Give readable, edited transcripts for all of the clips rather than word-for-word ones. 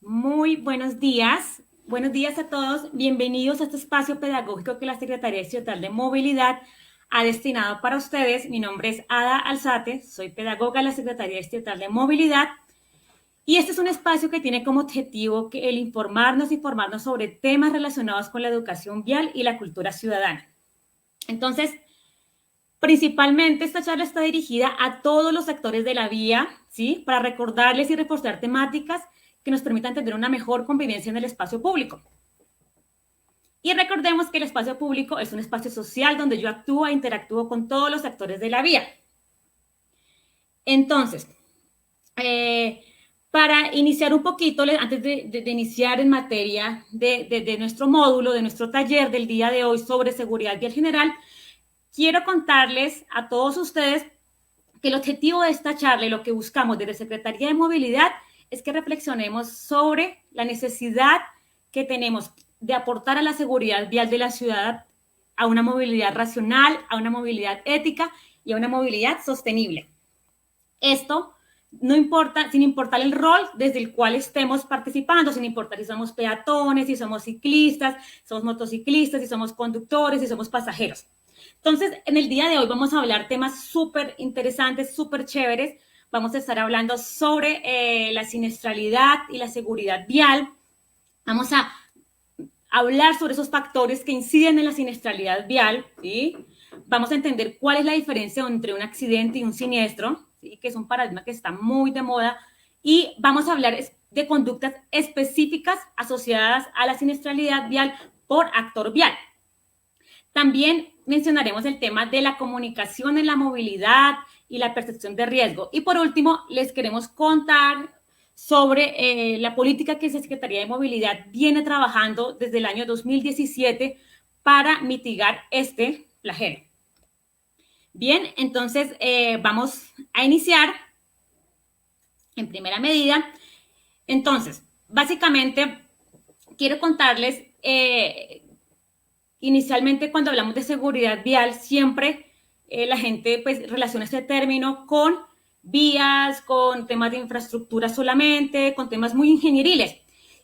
Muy buenos días. Buenos días a todos. Bienvenidos a este espacio pedagógico que la Secretaría Estatal de Movilidad ha destinado para ustedes. Mi nombre es Ada Alzate, soy pedagoga de la Secretaría Estatal de Movilidad y este es un espacio que tiene como objetivo el informarnos sobre temas relacionados con la educación vial y la cultura ciudadana. Entonces, principalmente esta charla está dirigida a todos los actores de la vía, ¿sí? Para recordarles y reforzar temáticas que nos permitan tener una mejor convivencia en el espacio público. Y recordemos que el espacio público es un espacio social donde yo actúo e interactúo con todos los actores de la vía. Entonces, para iniciar un poquito, antes de iniciar en materia de nuestro módulo, de nuestro taller del día de hoy sobre seguridad vial general, quiero contarles a todos ustedes que el objetivo de esta charla y lo que buscamos desde Secretaría de Movilidad es que reflexionemos sobre la necesidad que tenemos de aportar a la seguridad vial de la ciudad, a una movilidad racional, a una movilidad ética y a una movilidad sostenible. Esto no importa, sin importar el rol desde el cual estemos participando, sin importar si somos peatones, si somos ciclistas, somos motociclistas, si somos conductores, si somos pasajeros. Entonces, en el día de hoy vamos a hablar temas súper interesantes, súper chéveres. Vamos a estar hablando sobre la siniestralidad y la seguridad vial. Vamos a hablar sobre esos factores que inciden en la siniestralidad vial, ¿sí? Vamos a entender cuál es la diferencia entre un accidente y un siniestro, ¿sí? Que es un paradigma que está muy de moda. Y vamos a hablar de conductas específicas asociadas a la siniestralidad vial por actor vial. También mencionaremos el tema de la comunicación en la movilidad y la percepción de riesgo. Y por último, les queremos contar sobre la política que la Secretaría de Movilidad viene trabajando desde el año 2017 para mitigar este flagelo. Bien, entonces vamos a iniciar en primera medida. Entonces, básicamente, quiero contarles inicialmente cuando hablamos de seguridad vial, siempre la gente pues relaciona este término con vías, con temas de infraestructura solamente, con temas muy ingenieriles.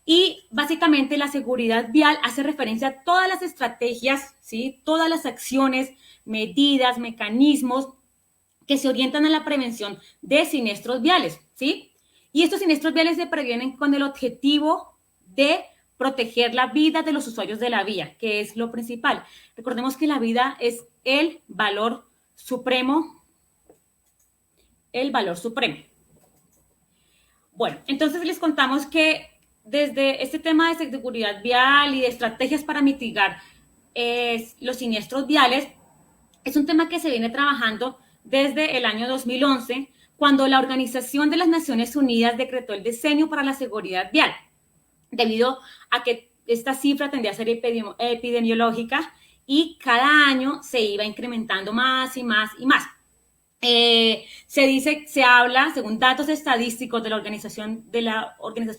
Y básicamente la seguridad vial hace referencia a todas las estrategias, ¿sí? Todas las acciones, medidas, mecanismos que se orientan a la prevención de siniestros viales, ¿sí? Y estos siniestros viales se previenen con el objetivo de proteger la vida de los usuarios de la vía, que es lo principal. Recordemos que la vida es el valor supremo. El valor supremo. Bueno, entonces les contamos que desde este tema de seguridad vial y de estrategias para mitigar los siniestros viales, es un tema que se viene trabajando desde el año 2011, cuando la Organización de las Naciones Unidas decretó el Decenio para la Seguridad Vial, debido a que esta cifra tendía a ser epidemiológica y cada año se iba incrementando más y más y más. Se habla, según datos estadísticos de la Organización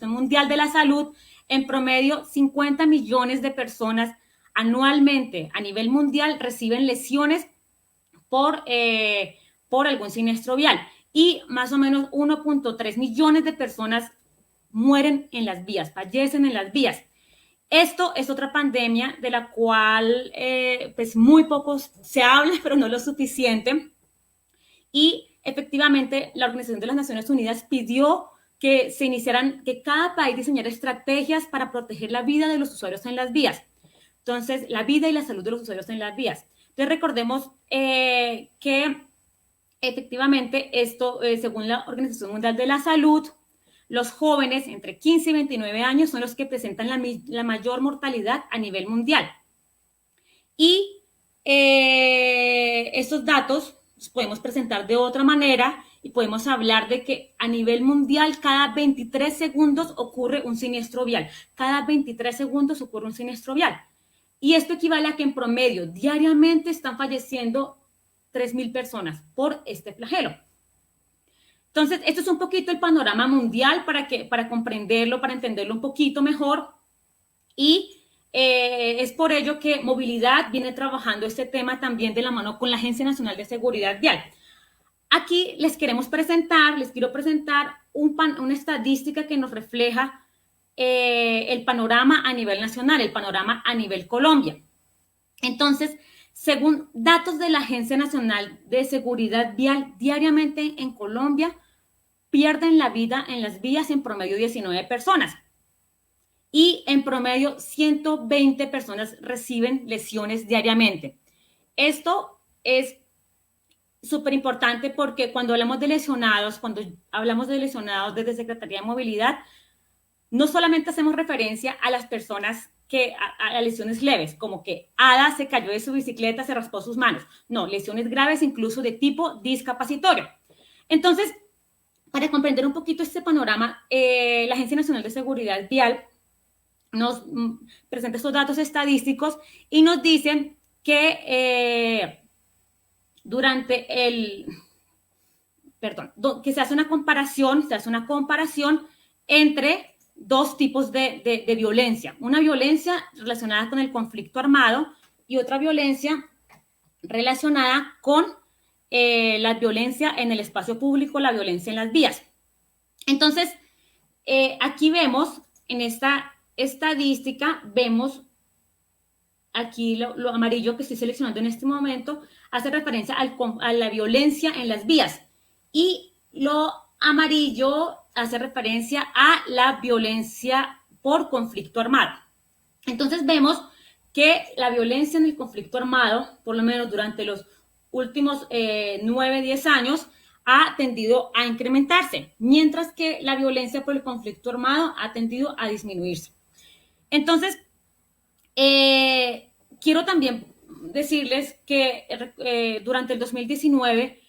Mundial de la Salud, en promedio 50 millones de personas anualmente a nivel mundial reciben lesiones por algún siniestro vial y más o menos 1.3 millones de personas mueren en las vías, fallecen en las vías. Esto es otra pandemia de la cual pues muy poco se habla, pero no lo suficiente. Y efectivamente la Organización de las Naciones Unidas pidió que se iniciaran, que cada país diseñara estrategias para proteger la vida de los usuarios en las vías. Entonces, la vida y la salud de los usuarios en las vías. Entonces, recordemos que efectivamente esto, según la Organización Mundial de la Salud, los jóvenes entre 15 y 29 años son los que presentan la mayor mortalidad a nivel mundial. Y estos datos los podemos presentar de otra manera y podemos hablar de que a nivel mundial cada 23 segundos ocurre un siniestro vial. Cada 23 segundos ocurre un siniestro vial. Y esto equivale a que en promedio diariamente están falleciendo 3.000 personas por este flagelo. Entonces, esto es un poquito el panorama mundial para comprenderlo, para entenderlo un poquito mejor. Y es por ello que Movilidad viene trabajando este tema también de la mano con la Agencia Nacional de Seguridad Vial. Aquí les quiero presentar una estadística que nos refleja el panorama a nivel nacional, el panorama a nivel Colombia. Entonces, según datos de la Agencia Nacional de Seguridad Vial, diariamente en Colombia pierden la vida en las vías en promedio 19 personas y en promedio 120 personas reciben lesiones diariamente. Esto es súper importante porque cuando hablamos de lesionados, desde Secretaría de Movilidad, no solamente hacemos referencia a las personas a lesiones leves, como que Ada se cayó de su bicicleta, se raspó sus manos. No, lesiones graves incluso de tipo discapacitorio. Entonces, para comprender un poquito este panorama, la Agencia Nacional de Seguridad Vial nos presenta estos datos estadísticos y nos dicen que que se hace una comparación entre dos tipos de violencia. Una violencia relacionada con el conflicto armado y otra violencia relacionada con la violencia en el espacio público, la violencia en las vías. Entonces, aquí vemos, en esta estadística, vemos aquí lo amarillo que estoy seleccionando en este momento, hace referencia a la violencia en las vías. Y lo amarillo hace referencia a la violencia por conflicto armado. Entonces vemos que la violencia en el conflicto armado, por lo menos durante los últimos 9-10 años, ha tendido a incrementarse, mientras que la violencia por el conflicto armado ha tendido a disminuirse. Entonces, quiero también decirles que durante el 2019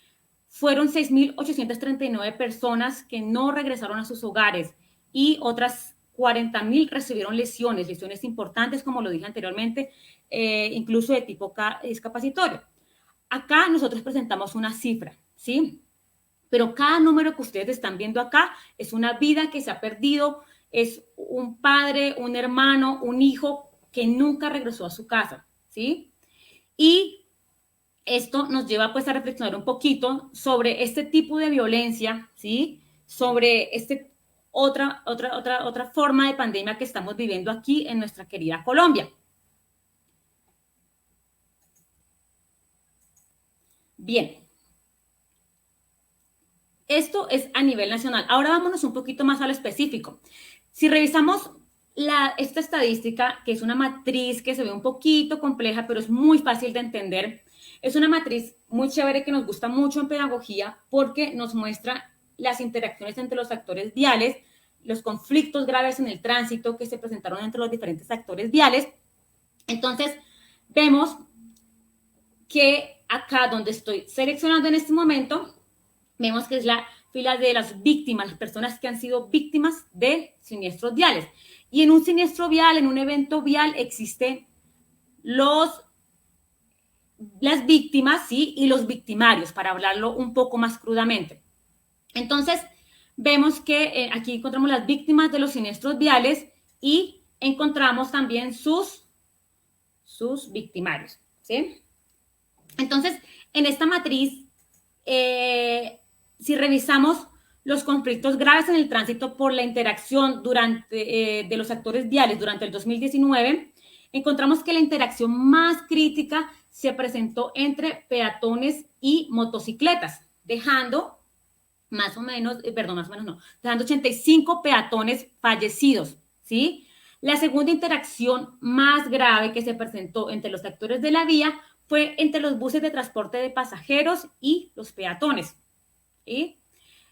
fueron 6.839 personas que no regresaron a sus hogares y otras 40.000 recibieron lesiones importantes, como lo dije anteriormente, incluso de tipo discapacitorio. Acá nosotros presentamos una cifra, ¿sí? Pero cada número que ustedes están viendo acá es una vida que se ha perdido, es un padre, un hermano, un hijo que nunca regresó a su casa, ¿sí? Y esto nos lleva pues a reflexionar un poquito sobre este tipo de violencia, ¿sí? Sobre otra forma de pandemia que estamos viviendo aquí en nuestra querida Colombia. Bien. Esto es a nivel nacional. Ahora vámonos un poquito más a lo específico. Si revisamos esta estadística, que es una matriz que se ve un poquito compleja, pero es muy fácil de entender, es una matriz muy chévere que nos gusta mucho en pedagogía porque nos muestra las interacciones entre los actores viales, los conflictos graves en el tránsito que se presentaron entre los diferentes actores viales. Entonces, vemos que acá donde estoy seleccionando en este momento, vemos que es la fila de las víctimas, las personas que han sido víctimas de siniestros viales. Y en un siniestro vial, en un evento vial, existen las víctimas, ¿sí? Y los victimarios, para hablarlo un poco más crudamente. Entonces, vemos que aquí encontramos las víctimas de los siniestros viales y encontramos también sus victimarios, ¿sí? Entonces, en esta matriz, si revisamos los conflictos graves en el tránsito por la interacción de los actores viales durante el 2019, encontramos que la interacción más crítica se presentó entre peatones y motocicletas, dejando dejando 85 peatones fallecidos, ¿sí? La segunda interacción más grave que se presentó entre los actores de la vía fue entre los buses de transporte de pasajeros y los peatones, ¿sí?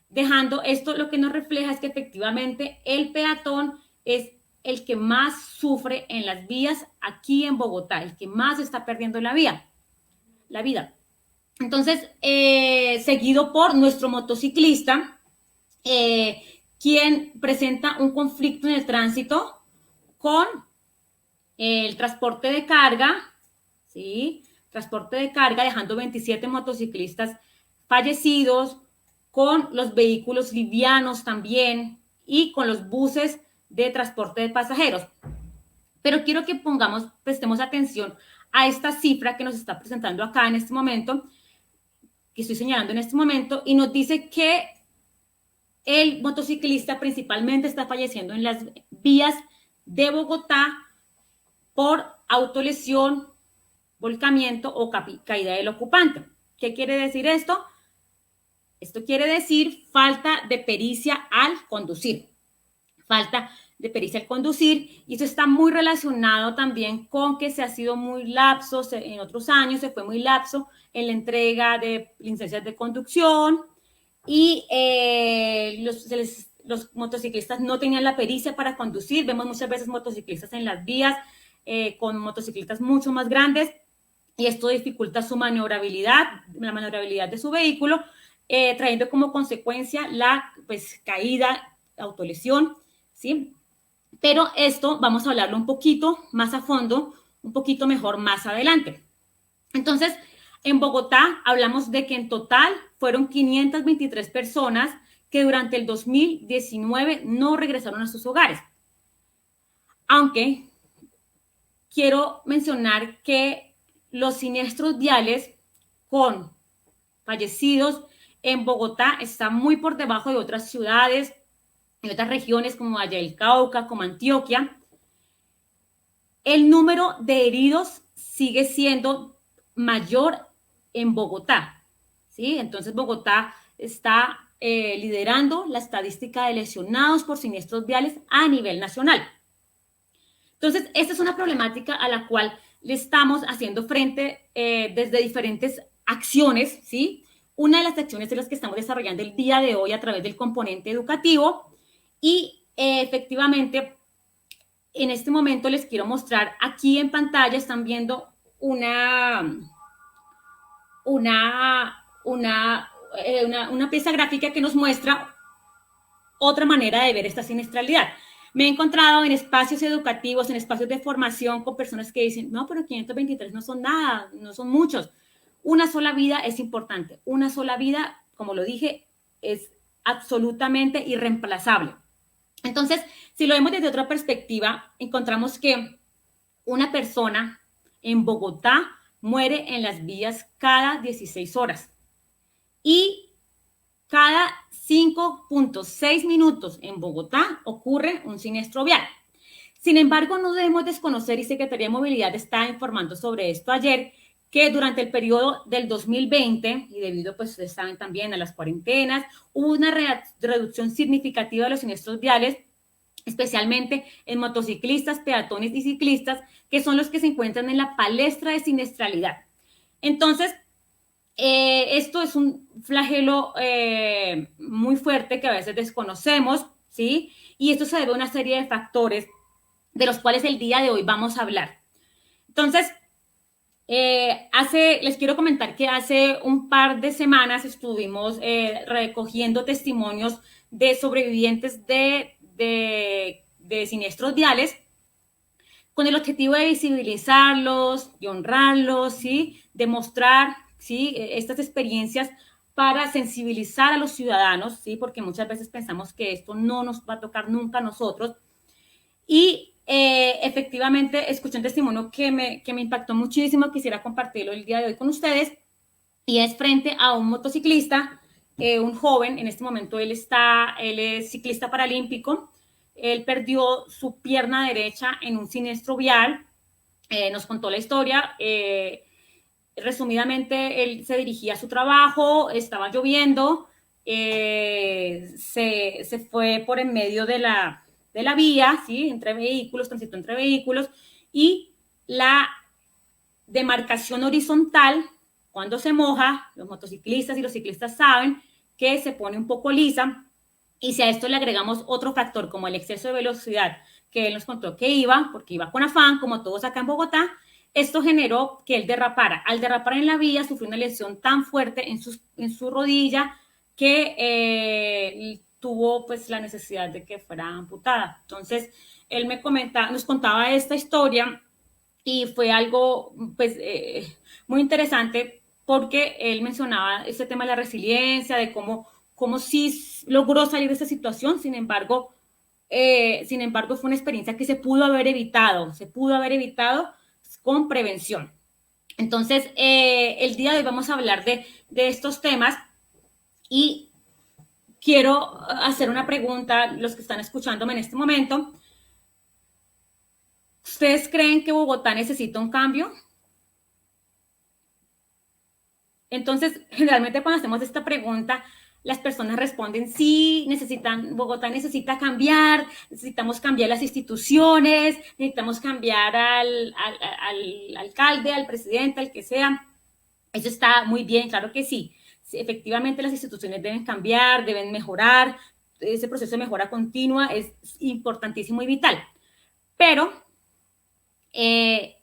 Dejando esto, lo que nos refleja es que efectivamente el peatón es el que más sufre en las vías aquí en Bogotá, el que más está perdiendo la vida. Entonces, seguido por nuestro motociclista, quien presenta un conflicto en el tránsito con el transporte de carga, ¿sí? Transporte de carga, dejando 27 motociclistas fallecidos, con los vehículos livianos también y con los buses de transporte de pasajeros. Pero quiero que prestemos atención a esta cifra que nos está presentando acá en este momento, que estoy señalando en este momento, y nos dice que el motociclista principalmente está falleciendo en las vías de Bogotá por autolesión, volcamiento o caída del ocupante. ¿Qué quiere decir esto? Esto quiere decir falta de pericia al conducir. Falta de pericia al conducir, y eso está muy relacionado también con que se ha sido muy lapso, en otros años se fue muy lapso en la entrega de licencias de conducción, y los motociclistas no tenían la pericia para conducir. Vemos muchas veces motociclistas en las vías con motocicletas mucho más grandes, y esto dificulta su maniobrabilidad, la maniobrabilidad de su vehículo, trayendo como consecuencia la caída, autolesión, ¿sí? Pero esto vamos a hablarlo un poquito más a fondo, un poquito mejor más adelante. Entonces, en Bogotá hablamos de que en total fueron 523 personas que durante el 2019 no regresaron a sus hogares. Aunque quiero mencionar que los siniestros viales con fallecidos en Bogotá están muy por debajo de otras ciudades, en otras regiones como Valle del Cauca, como Antioquia. El número de heridos sigue siendo mayor en Bogotá, ¿sí? Entonces Bogotá está liderando la estadística de lesionados por siniestros viales a nivel nacional. Entonces, esta es una problemática a la cual le estamos haciendo frente desde diferentes acciones, ¿sí? Una de las acciones es las que estamos desarrollando el día de hoy a través del componente educativo, y efectivamente en este momento les quiero mostrar aquí en pantalla. Están viendo una pieza gráfica que nos muestra otra manera de ver esta siniestralidad. Me he encontrado en espacios educativos, en espacios de formación, con personas que dicen, no, pero 523 no son nada, no son muchos. Una sola vida es importante. Una sola vida, como lo dije, es absolutamente irreemplazable. Entonces, si lo vemos desde otra perspectiva, encontramos que una persona en Bogotá muere en las vías cada 16 horas. Y cada 5.6 minutos en Bogotá ocurre un siniestro vial. Sin embargo, no debemos desconocer, y Secretaría de Movilidad está informando sobre esto ayer, que durante el periodo del 2020, y debido, pues ustedes saben también, a las cuarentenas, hubo una reducción significativa de los siniestros viales, especialmente en motociclistas, peatones y ciclistas, que son los que se encuentran en la palestra de siniestralidad. Entonces, esto es un flagelo muy fuerte que a veces desconocemos, ¿sí? Y esto se debe a una serie de factores de los cuales el día de hoy vamos a hablar. Entonces, les quiero comentar que hace un par de semanas estuvimos recogiendo testimonios de sobrevivientes de siniestros viales, con el objetivo de visibilizarlos, de honrarlos, ¿sí? De mostrar, ¿sí?, estas experiencias para sensibilizar a los ciudadanos, ¿sí? Porque muchas veces pensamos que esto no nos va a tocar nunca a nosotros. Y efectivamente escuché un testimonio que me impactó muchísimo, quisiera compartirlo el día de hoy con ustedes, y es frente a un motociclista, un joven. En este momento él es ciclista paralímpico. Él perdió su pierna derecha en un siniestro vial. Nos contó la historia. Resumidamente, él se dirigía a su trabajo, estaba lloviendo, se fue por en medio de la vía, ¿sí?, entre vehículos, transitó entre vehículos, y la demarcación horizontal, cuando se moja, los motociclistas y los ciclistas saben que se pone un poco lisa, y si a esto le agregamos otro factor como el exceso de velocidad, que él nos contó que iba, porque iba con afán, como todos acá en Bogotá, esto generó que él derrapara. Al derrapar en la vía, sufrió una lesión tan fuerte en su rodilla que tuvo pues la necesidad de que fuera amputada. Entonces, él nos contaba esta historia, y fue algo pues muy interesante, porque él mencionaba este tema de la resiliencia, de cómo sí logró salir de esta situación. Sin embargo, fue una experiencia que se pudo haber evitado con prevención. Entonces, el día de hoy vamos a hablar de estos temas y quiero hacer una pregunta, los que están escuchándome en este momento. ¿Ustedes creen que Bogotá necesita un cambio? Entonces, generalmente cuando hacemos esta pregunta, las personas responden sí, Bogotá necesita cambiar, necesitamos cambiar las instituciones, necesitamos cambiar al alcalde, al presidente, al que sea. Eso está muy bien, claro que sí. Sí, efectivamente las instituciones deben cambiar, deben mejorar. Ese proceso de mejora continua es importantísimo y vital. Pero, ¿qué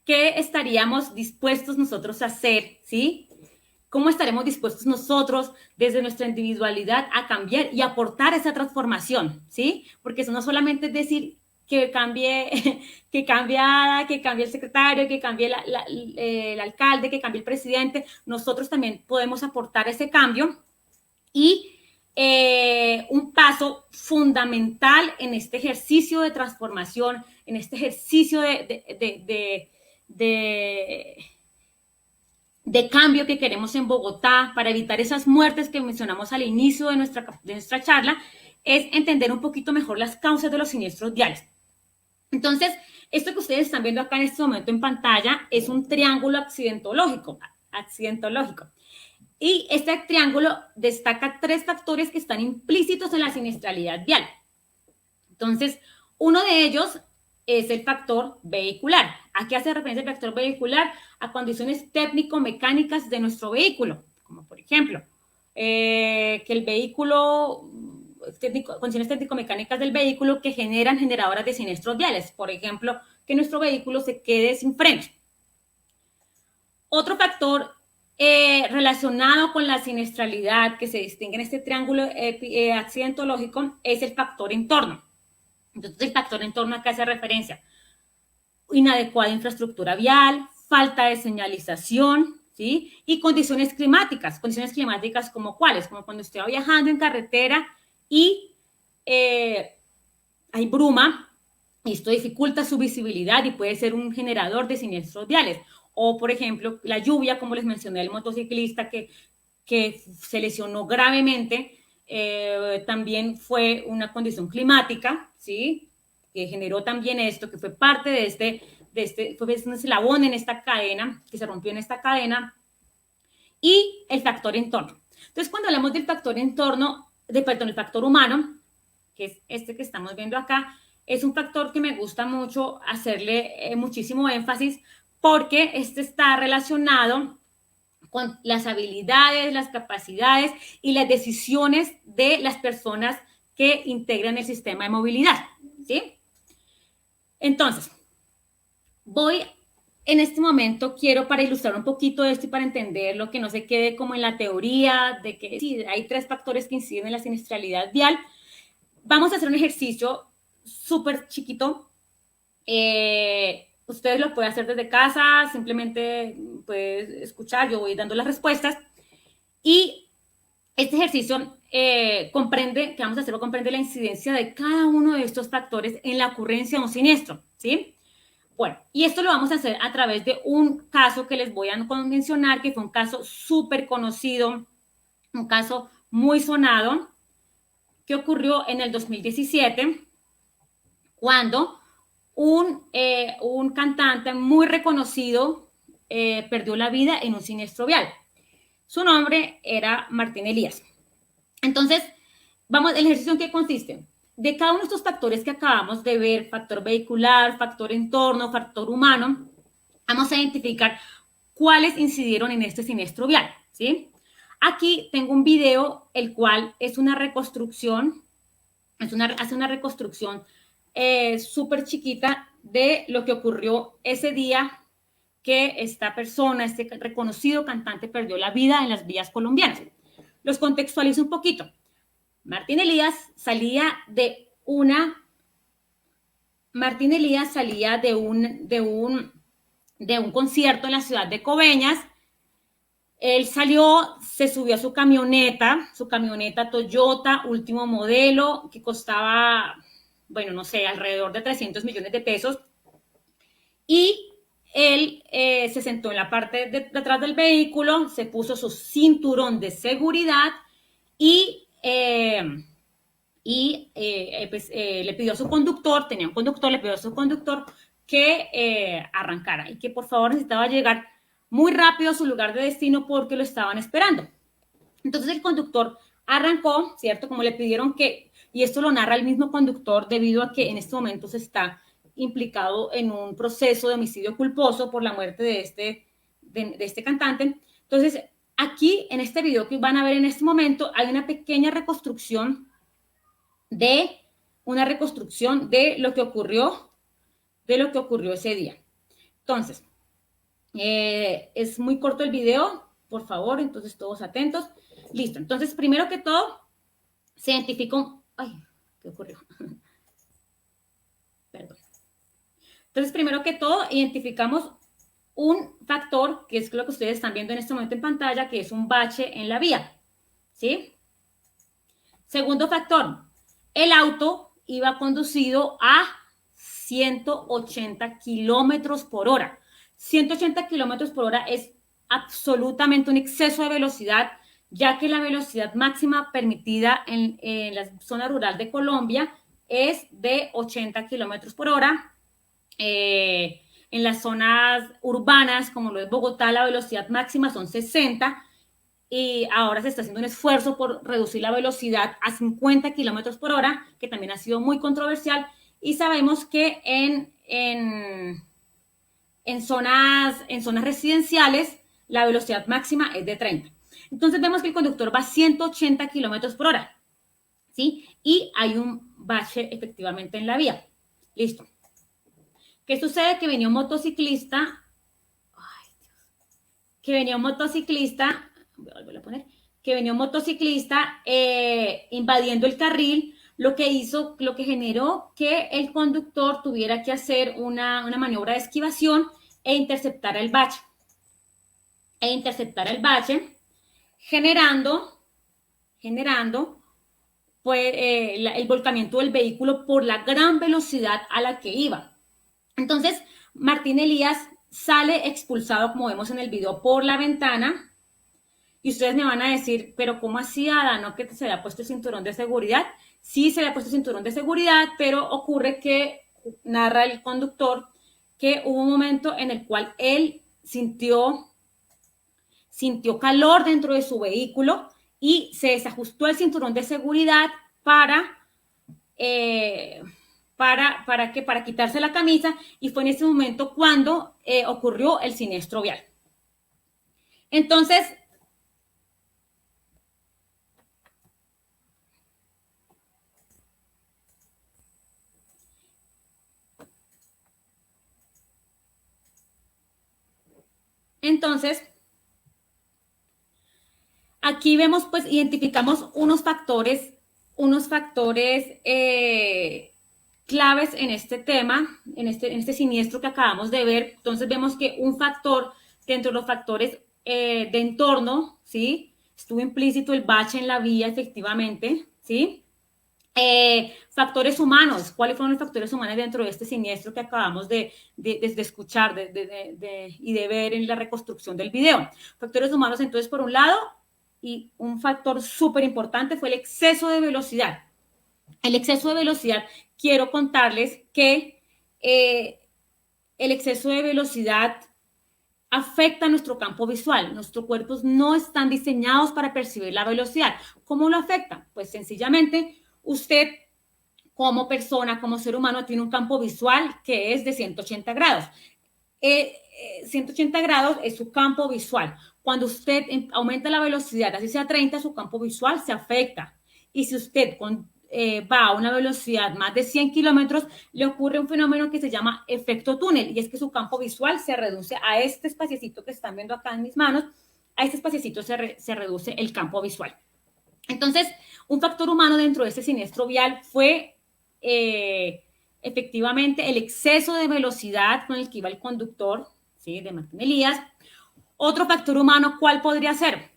estaríamos dispuestos nosotros a hacer? ¿Sí? ¿Cómo estaremos dispuestos nosotros desde nuestra individualidad a cambiar y aportar esa transformación? ¿Sí? Porque eso no solamente es decir que cambie, que cambie el secretario, que cambie el alcalde, que cambie el presidente. Nosotros también podemos aportar ese cambio y un paso fundamental en este ejercicio de transformación, en este ejercicio de cambio que queremos en Bogotá para evitar esas muertes que mencionamos al inicio de nuestra charla, es entender un poquito mejor las causas de los siniestros viales. Entonces, esto que ustedes están viendo acá en este momento en pantalla es un triángulo accidentológico. Y este triángulo destaca 3 factores que están implícitos en la siniestralidad vial. Entonces, uno de ellos es el factor vehicular. ¿A qué hace referencia el factor vehicular? A condiciones técnico-mecánicas de nuestro vehículo, como por ejemplo, que el vehículo, condiciones técnico-mecánicas del vehículo que generan generadoras de siniestros viales. Por ejemplo, que nuestro vehículo se quede sin frenos. Otro factor relacionado con la siniestralidad que se distingue en este triángulo accidentológico es el factor entorno. Entonces, el factor entorno a qué hace referencia: inadecuada infraestructura vial, falta de señalización, ¿sí? Y condiciones climáticas como ¿cuáles? Como cuando usted va viajando en carretera y hay bruma, y esto dificulta su visibilidad y puede ser un generador de siniestros viales. O, por ejemplo, la lluvia, como les mencioné, el motociclista que se lesionó gravemente, también fue una condición climática, ¿sí? Que generó también esto, que fue parte fue un eslabón en esta cadena, que se rompió en esta cadena, y el factor entorno. Entonces, cuando hablamos del factor entorno, el factor humano, que es este que estamos viendo acá, es un factor que me gusta mucho hacerle muchísimo énfasis porque este está relacionado con las habilidades, las capacidades y las decisiones de las personas que integran el sistema de movilidad, ¿sí? Entonces, en este momento quiero, para ilustrar un poquito esto y para entenderlo, que no se quede como en la teoría de que sí, hay 3 factores que inciden en la siniestralidad vial. Vamos a hacer un ejercicio súper chiquito. Ustedes lo pueden hacer desde casa, simplemente puedes escuchar, yo voy dando las respuestas. Y este ejercicio comprende la incidencia de cada uno de estos factores en la ocurrencia de un siniestro, ¿sí? Bueno, y esto lo vamos a hacer a través de un caso que les voy a mencionar, que fue un caso súper conocido, un caso muy sonado, que ocurrió en el 2017, cuando un cantante muy reconocido perdió la vida en un siniestro vial. Su nombre era Martín Elías. Entonces, el ejercicio en qué consiste. De cada uno de estos factores que acabamos de ver, factor vehicular, factor entorno, factor humano, vamos a identificar cuáles incidieron en este siniestro vial, ¿sí? Aquí tengo un video, el cual es una reconstrucción, hace una reconstrucción súper chiquita de lo que ocurrió ese día que esta persona, este reconocido cantante, perdió la vida en las vías colombianas. Los contextualizo un poquito. Martín Elías salía de un concierto en la ciudad de Coveñas. Él se subió a su camioneta Toyota, último modelo, que costaba, bueno, no sé, alrededor de 300 millones de pesos. Y él se sentó en la parte de atrás del vehículo, se puso su cinturón de seguridad y, le pidió a su conductor, tenía un conductor, le pidió a su conductor que arrancara y que por favor necesitaba llegar muy rápido a su lugar de destino porque lo estaban esperando. Entonces el conductor arrancó, ¿cierto? Como le pidieron que, y esto lo narra el mismo conductor debido a que en este momento se está implicado en un proceso de homicidio culposo por la muerte de este cantante. Entonces, aquí en este video que van a ver en este momento hay una pequeña reconstrucción de lo que ocurrió, ese día. Entonces, es muy corto el video, por favor, entonces todos atentos. Listo, entonces primero que todo se identificó, ay, ¿qué ocurrió? Perdón. Entonces, primero que todo, identificamos un factor, que es lo que ustedes están viendo en este momento en pantalla, que es un bache en la vía, ¿sí? Segundo factor, el auto iba conducido a 180 kilómetros por hora. 180 kilómetros por hora es absolutamente un exceso de velocidad, ya que la velocidad máxima permitida en la zona rural de Colombia es de 80 kilómetros por hora. En las zonas urbanas, como lo es Bogotá, la velocidad máxima son 60 y ahora se está haciendo un esfuerzo por reducir la velocidad a 50 kilómetros por hora, que también ha sido muy controversial, y sabemos que en zonas residenciales la velocidad máxima es de 30. Entonces vemos que el conductor va a 180 kilómetros por hora, ¿sí? Y hay un bache efectivamente en la vía. Listo. ¿Qué sucede? Que venía un motociclista, voy a volver a poner, invadiendo el carril, lo que generó que el conductor tuviera que hacer una maniobra de esquivación e interceptar el bache, generando pues, el volcamiento del vehículo por la gran velocidad a la que iba. Entonces, Martín Elías sale expulsado, como vemos en el video, por la ventana. Y ustedes me van a decir, pero ¿cómo así, Ada? ¿No que se había puesto el cinturón de seguridad? Sí, se había puesto el cinturón de seguridad, pero ocurre que, narra el conductor, que hubo un momento en el cual él sintió calor dentro de su vehículo y se desajustó el cinturón de seguridad para quitarse la camisa, y fue en ese momento cuando ocurrió el siniestro vial. Entonces, aquí vemos, pues, identificamos unos factores claves en este tema, en este siniestro que acabamos de ver. Entonces vemos que un factor, dentro de los factores de entorno, ¿sí? Estuvo implícito el bache en la vía, efectivamente, ¿sí? Factores humanos. ¿Cuáles fueron los factores humanos dentro de este siniestro que acabamos de escuchar y de ver en la reconstrucción del video? Factores humanos, entonces, por un lado, y un factor súper importante fue el exceso de velocidad. El exceso de velocidad, quiero contarles que el exceso de velocidad afecta nuestro campo visual. Nuestros cuerpos no están diseñados para percibir la velocidad. ¿Cómo lo afecta? Pues sencillamente usted como persona, como ser humano, tiene un campo visual que es de 180 grados. 180 grados es su campo visual. Cuando usted aumenta la velocidad, así sea 30, su campo visual se afecta. Y si usted va a una velocidad más de 100 kilómetros, le ocurre un fenómeno que se llama efecto túnel, y es que su campo visual se reduce a este espaciecito que están viendo acá en mis manos. A este espaciecito se reduce el campo visual. Entonces, un factor humano dentro de este siniestro vial fue efectivamente el exceso de velocidad con el que iba el conductor, ¿sí?, de Martín Elías. Otro factor humano, ¿cuál podría ser?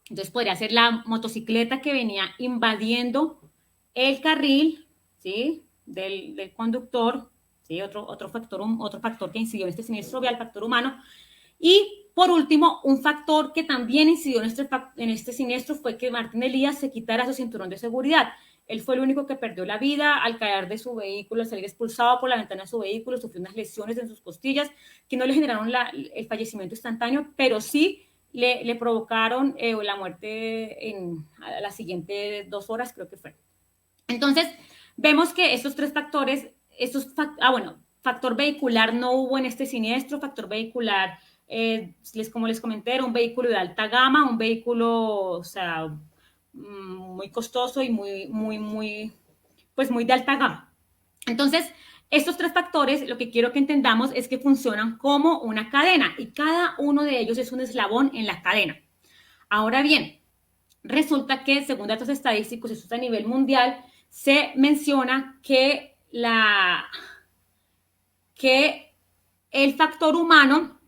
Entonces podría ser la motocicleta que venía invadiendo el carril, ¿sí?, del conductor, ¿sí? Otro factor que incidió en este siniestro vial, factor humano. Y por último, un factor que también incidió en este siniestro fue que Martín Elías se quitara su cinturón de seguridad. Él fue el único que perdió la vida al caer de su vehículo, al salir expulsado por la ventana de su vehículo, sufrió unas lesiones en sus costillas que no le generaron el fallecimiento instantáneo, pero sí le provocaron la muerte a las siguientes 2 horas, creo que fue. Entonces, vemos que estos 3 factores, factor vehicular no hubo en este siniestro, factor vehicular, como les comenté, era un vehículo de alta gama, un vehículo, o sea, muy costoso y pues muy de alta gama. Entonces, estos 3 factores, lo que quiero que entendamos es que funcionan como una cadena y cada uno de ellos es un eslabón en la cadena. Ahora bien, resulta que según datos estadísticos, esto es a nivel mundial, se menciona que el factor humano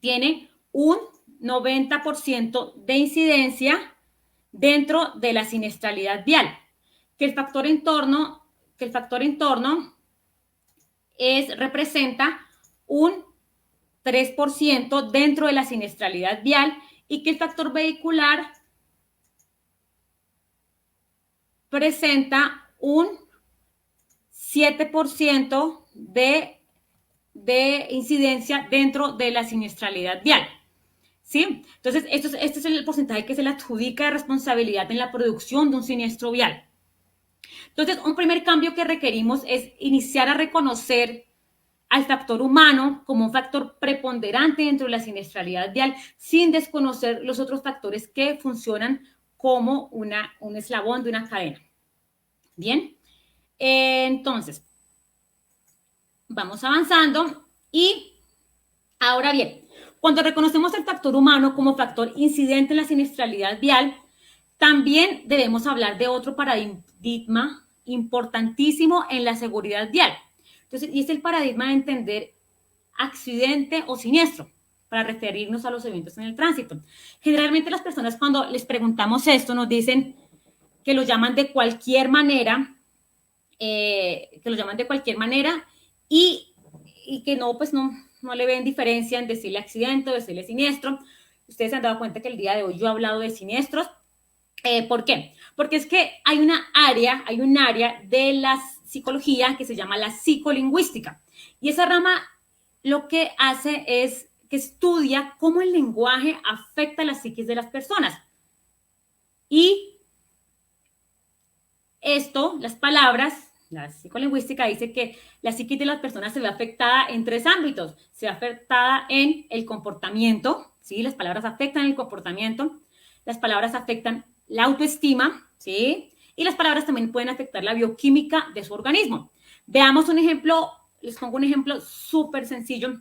tiene un 90% de incidencia dentro de la siniestralidad vial, que el factor entorno representa un 3% dentro de la siniestralidad vial y que el factor vehicular presenta un 7% de incidencia dentro de la siniestralidad vial. ¿Sí? Entonces, este es el porcentaje que se le adjudica de responsabilidad en la producción de un siniestro vial. Entonces, un primer cambio que requerimos es iniciar a reconocer al factor humano como un factor preponderante dentro de la siniestralidad vial, sin desconocer los otros factores que funcionan como un eslabón de una cadena. Bien, entonces, vamos avanzando y ahora bien, cuando reconocemos el factor humano como factor incidente en la siniestralidad vial, también debemos hablar de otro paradigma importantísimo en la seguridad vial. Entonces, y es el paradigma de entender accidente o siniestro para referirnos a los eventos en el tránsito. Generalmente las personas cuando les preguntamos esto nos dicen que lo llaman de cualquier manera, y que no le ven diferencia en decirle accidente o decirle siniestro. Ustedes se han dado cuenta que el día de hoy yo he hablado de siniestros. ¿Por qué? Porque es que hay un área de la psicología que se llama la psicolingüística. Y esa rama lo que hace es que estudia cómo el lenguaje afecta la psiquis de las personas. Y las palabras, la psicolingüística dice que la psiquis de las personas se ve afectada en 3 ámbitos. Se ve afectada en el comportamiento, ¿sí? Las palabras afectan el comportamiento. Las palabras afectan la autoestima, ¿sí? Y las palabras también pueden afectar la bioquímica de su organismo. Veamos un ejemplo, les pongo un ejemplo súper sencillo,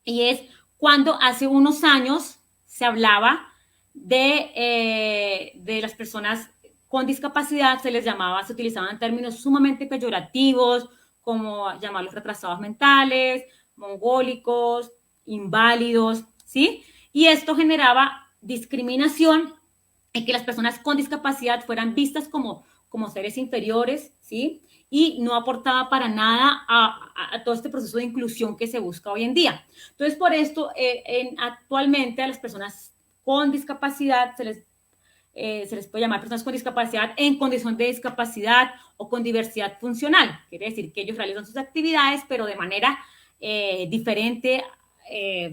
y es cuando hace unos años se hablaba de las personas con discapacidad, se utilizaban términos sumamente peyorativos, como llamarlos retrasados mentales, mongólicos, inválidos, ¿sí? Y esto generaba discriminación en que las personas con discapacidad fueran vistas como seres inferiores, ¿sí? Y no aportaba para nada a todo este proceso de inclusión que se busca hoy en día. Entonces, por esto, actualmente a las personas con discapacidad se les puede llamar personas con discapacidad en condición de discapacidad o con diversidad funcional. Quiere decir que ellos realizan sus actividades, pero de manera diferente,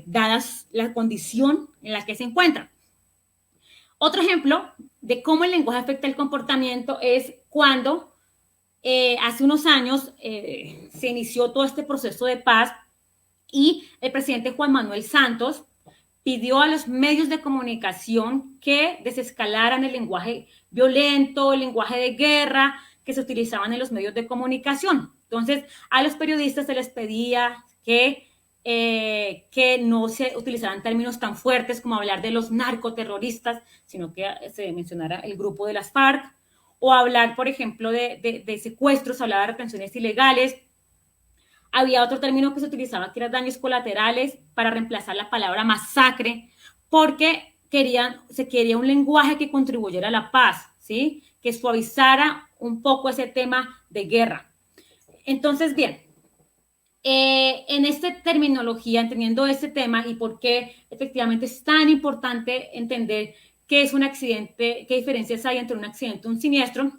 dadas la condición en la que se encuentran. Otro ejemplo de cómo el lenguaje afecta el comportamiento es cuando hace unos años se inició todo este proceso de paz y el presidente Juan Manuel Santos pidió a los medios de comunicación que desescalaran el lenguaje violento, el lenguaje de guerra que se utilizaban en los medios de comunicación. Entonces, a los periodistas se les pedía que no se utilizaran términos tan fuertes como hablar de los narcoterroristas, sino que se mencionara el grupo de las FARC, o hablar, por ejemplo, de secuestros, hablar de retenciones ilegales. Había otro término que se utilizaba que era daños colaterales para reemplazar la palabra masacre, porque se quería un lenguaje que contribuyera a la paz, ¿sí? Que suavizara un poco ese tema de guerra. Entonces, bien, En esta terminología, entendiendo este tema y por qué efectivamente es tan importante entender qué es un accidente, qué diferencias hay entre un accidente y un siniestro,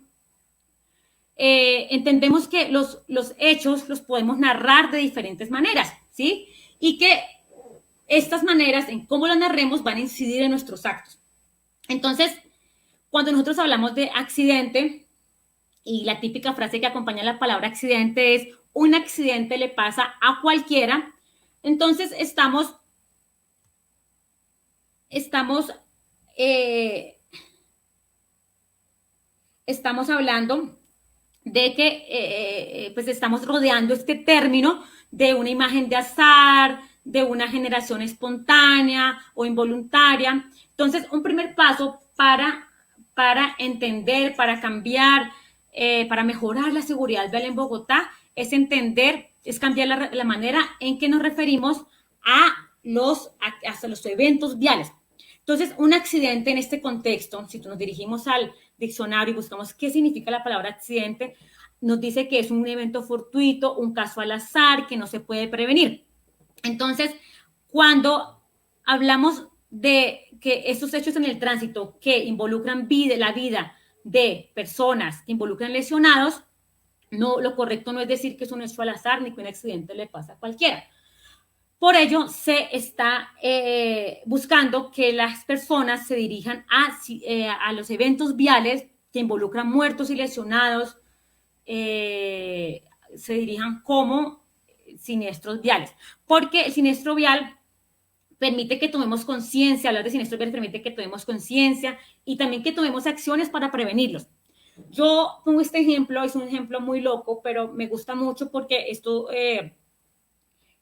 entendemos que los hechos los podemos narrar de diferentes maneras, ¿sí? Y que estas maneras, en cómo los narremos, van a incidir en nuestros actos. Entonces, cuando nosotros hablamos de accidente, y la típica frase que acompaña la palabra accidente es, un accidente le pasa a cualquiera, entonces estamos, eh, estamos hablando de que pues estamos rodeando este término de una imagen de azar, de una generación espontánea o involuntaria. Entonces, un primer paso para entender, para cambiar, para mejorar la seguridad vial en Bogotá es entender, es cambiar la manera en que nos referimos hasta los eventos viales. Entonces, un accidente en este contexto, si nos dirigimos al diccionario y buscamos qué significa la palabra accidente, nos dice que es un evento fortuito, un caso al azar, que no se puede prevenir. Entonces, cuando hablamos de que estos hechos en el tránsito que involucran la vida de personas que involucran lesionados, no, lo correcto no es decir que es un hecho al azar ni que un accidente le pasa a cualquiera. Por ello, se está buscando que las personas se dirijan a los eventos viales que involucran muertos y lesionados, se dirijan como siniestros viales. Porque el siniestro vial permite que tomemos conciencia, hablar de siniestros viales permite que tomemos conciencia y también que tomemos acciones para prevenirlos. Yo pongo este ejemplo, es un ejemplo muy loco, pero me gusta mucho porque esto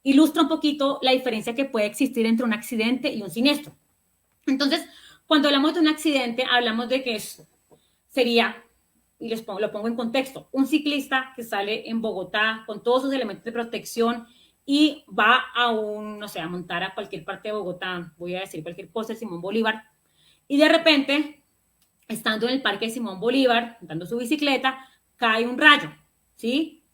ilustra un poquito la diferencia que puede existir entre un accidente y un siniestro. Entonces, cuando hablamos de un accidente, hablamos de que sería, y lo pongo en contexto, un ciclista que sale en Bogotá con todos sus elementos de protección y va no sé, a montar a cualquier parte de Bogotá, voy a decir cualquier cosa, de Simón Bolívar, y de repente, estando en el parque de Simón Bolívar, montando su bicicleta, cae un rayo, ¿sí?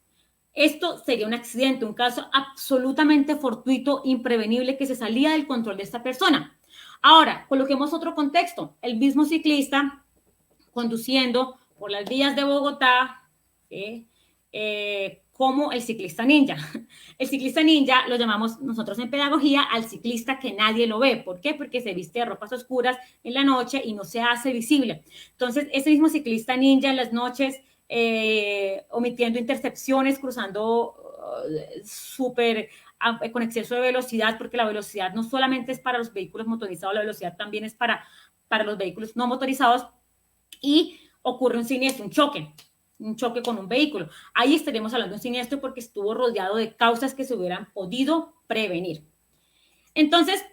Esto sería un accidente, un caso absolutamente fortuito, imprevenible, que se salía del control de esta persona. Ahora, coloquemos otro contexto. El mismo ciclista conduciendo por las vías de Bogotá, como el ciclista ninja. El ciclista ninja lo llamamos nosotros en pedagogía al ciclista que nadie lo ve. ¿Por qué? Porque se viste de ropas oscuras en la noche y no se hace visible. Entonces, ese mismo ciclista ninja en las noches, omitiendo intercepciones, cruzando con exceso de velocidad, porque la velocidad no solamente es para los vehículos motorizados, la velocidad también es para los vehículos no motorizados, y ocurre un siniestro, un choque con un vehículo. Ahí estaremos hablando de un siniestro porque estuvo rodeado de causas que se hubieran podido prevenir. Entonces,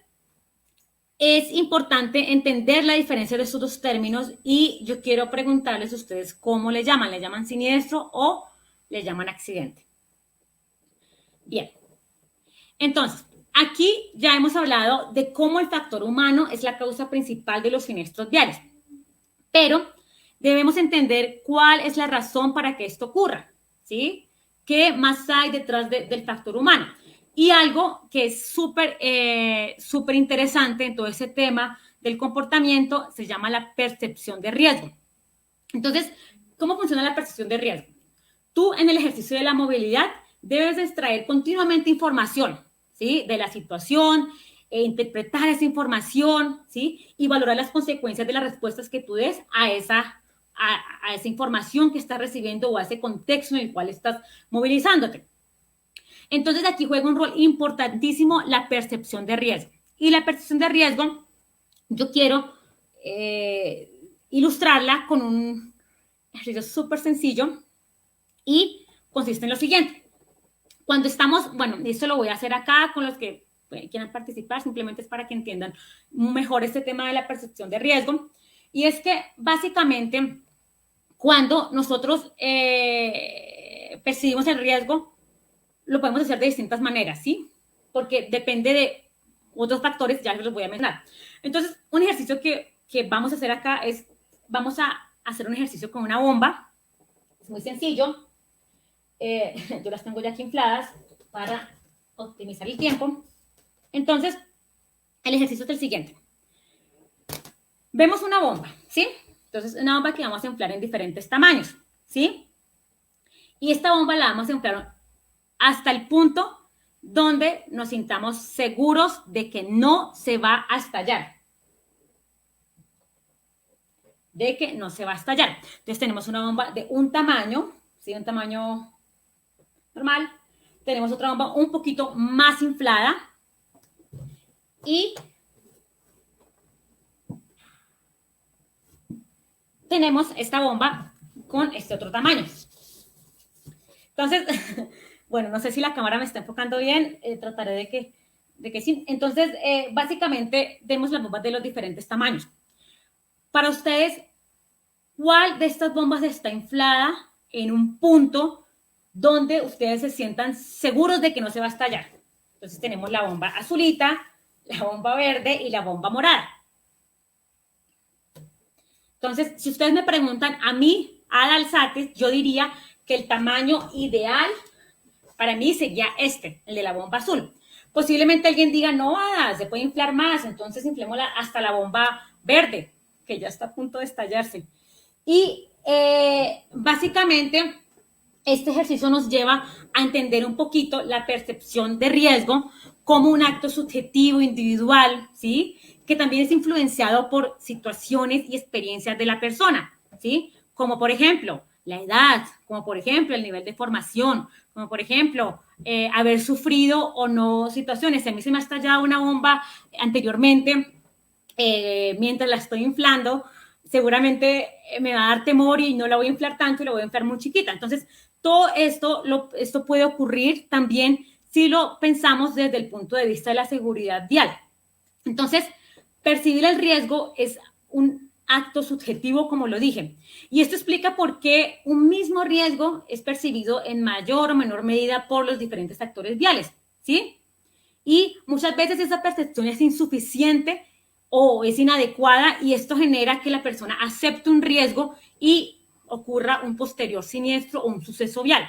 es importante entender la diferencia de estos dos términos y yo quiero preguntarles a ustedes cómo le llaman. ¿Le llaman siniestro o le llaman accidente? Bien. Entonces, aquí ya hemos hablado de cómo el factor humano es la causa principal de los siniestros viales. Pero debemos entender cuál es la razón para que esto ocurra, ¿sí? ¿Qué más hay detrás del factor humano? Y algo que es súper interesante en todo ese tema del comportamiento se llama la percepción de riesgo. Entonces, ¿cómo funciona la percepción de riesgo? Tú en el ejercicio de la movilidad debes extraer continuamente información, ¿sí? De la situación, interpretar esa información, ¿sí? Y valorar las consecuencias de las respuestas que tú des a esa información que estás recibiendo o a ese contexto en el cual estás movilizándote. Entonces, aquí juega un rol importantísimo la percepción de riesgo. Y la percepción de riesgo, yo quiero ilustrarla con un ejercicio súper sencillo y consiste en lo siguiente. Cuando estamos, bueno, esto lo voy a hacer acá con los que quieran participar, simplemente es para que entiendan mejor este tema de la percepción de riesgo. Y es que básicamente cuando nosotros percibimos el riesgo, lo podemos hacer de distintas maneras, ¿sí? Porque depende de otros factores, ya los voy a mencionar. Entonces, un ejercicio que vamos a hacer acá es, vamos a hacer un ejercicio con una bomba. Es muy sencillo. Yo las tengo ya aquí infladas. para optimizar el tiempo. Entonces, el ejercicio es el siguiente. Vemos una bomba, ¿sí? Entonces, una bomba que vamos a inflar en diferentes tamaños, ¿sí? Y esta bomba la vamos a inflar hasta el punto donde nos sintamos seguros de que no se va a estallar. De que no se va a estallar. Entonces tenemos una bomba de un tamaño, ¿sí? Un tamaño normal. Tenemos otra bomba un poquito más inflada. Y tenemos esta bomba con este otro tamaño. Entonces, bueno, no sé si la cámara me está enfocando bien, trataré de que sí. Entonces, básicamente, vemos las bombas de los diferentes tamaños. Para ustedes, ¿cuál de estas bombas está inflada en un punto donde ustedes se sientan seguros de que no se va a estallar? Entonces, tenemos la bomba azulita, la bomba verde y la bomba morada. Entonces, si ustedes me preguntan a mí, Ada Alzate, yo diría que el tamaño ideal para mí sería este, el de la bomba azul. Posiblemente alguien diga, no, Ada, se puede inflar más, entonces inflémosla hasta la bomba verde, que ya está a punto de estallarse. Y básicamente, este ejercicio nos lleva a entender un poquito la percepción de riesgo como un acto subjetivo, individual, ¿sí? Que también es influenciado por situaciones y experiencias de la persona, ¿sí? Como por ejemplo, la edad, como por ejemplo, el nivel de formación, como por ejemplo, haber sufrido o no situaciones. Si a mí se me ha estallado una bomba anteriormente, mientras la estoy inflando, seguramente me va a dar temor y no la voy a inflar tanto y la voy a inflar muy chiquita. Entonces, todo esto puede ocurrir también si lo pensamos desde el punto de vista de la seguridad vial. Entonces, percibir el riesgo es un acto subjetivo, como lo dije. Y esto explica por qué un mismo riesgo es percibido en mayor o menor medida por los diferentes actores viales, ¿sí? Y muchas veces esa percepción es insuficiente o es inadecuada y esto genera que la persona acepte un riesgo y ocurra un posterior siniestro o un suceso vial.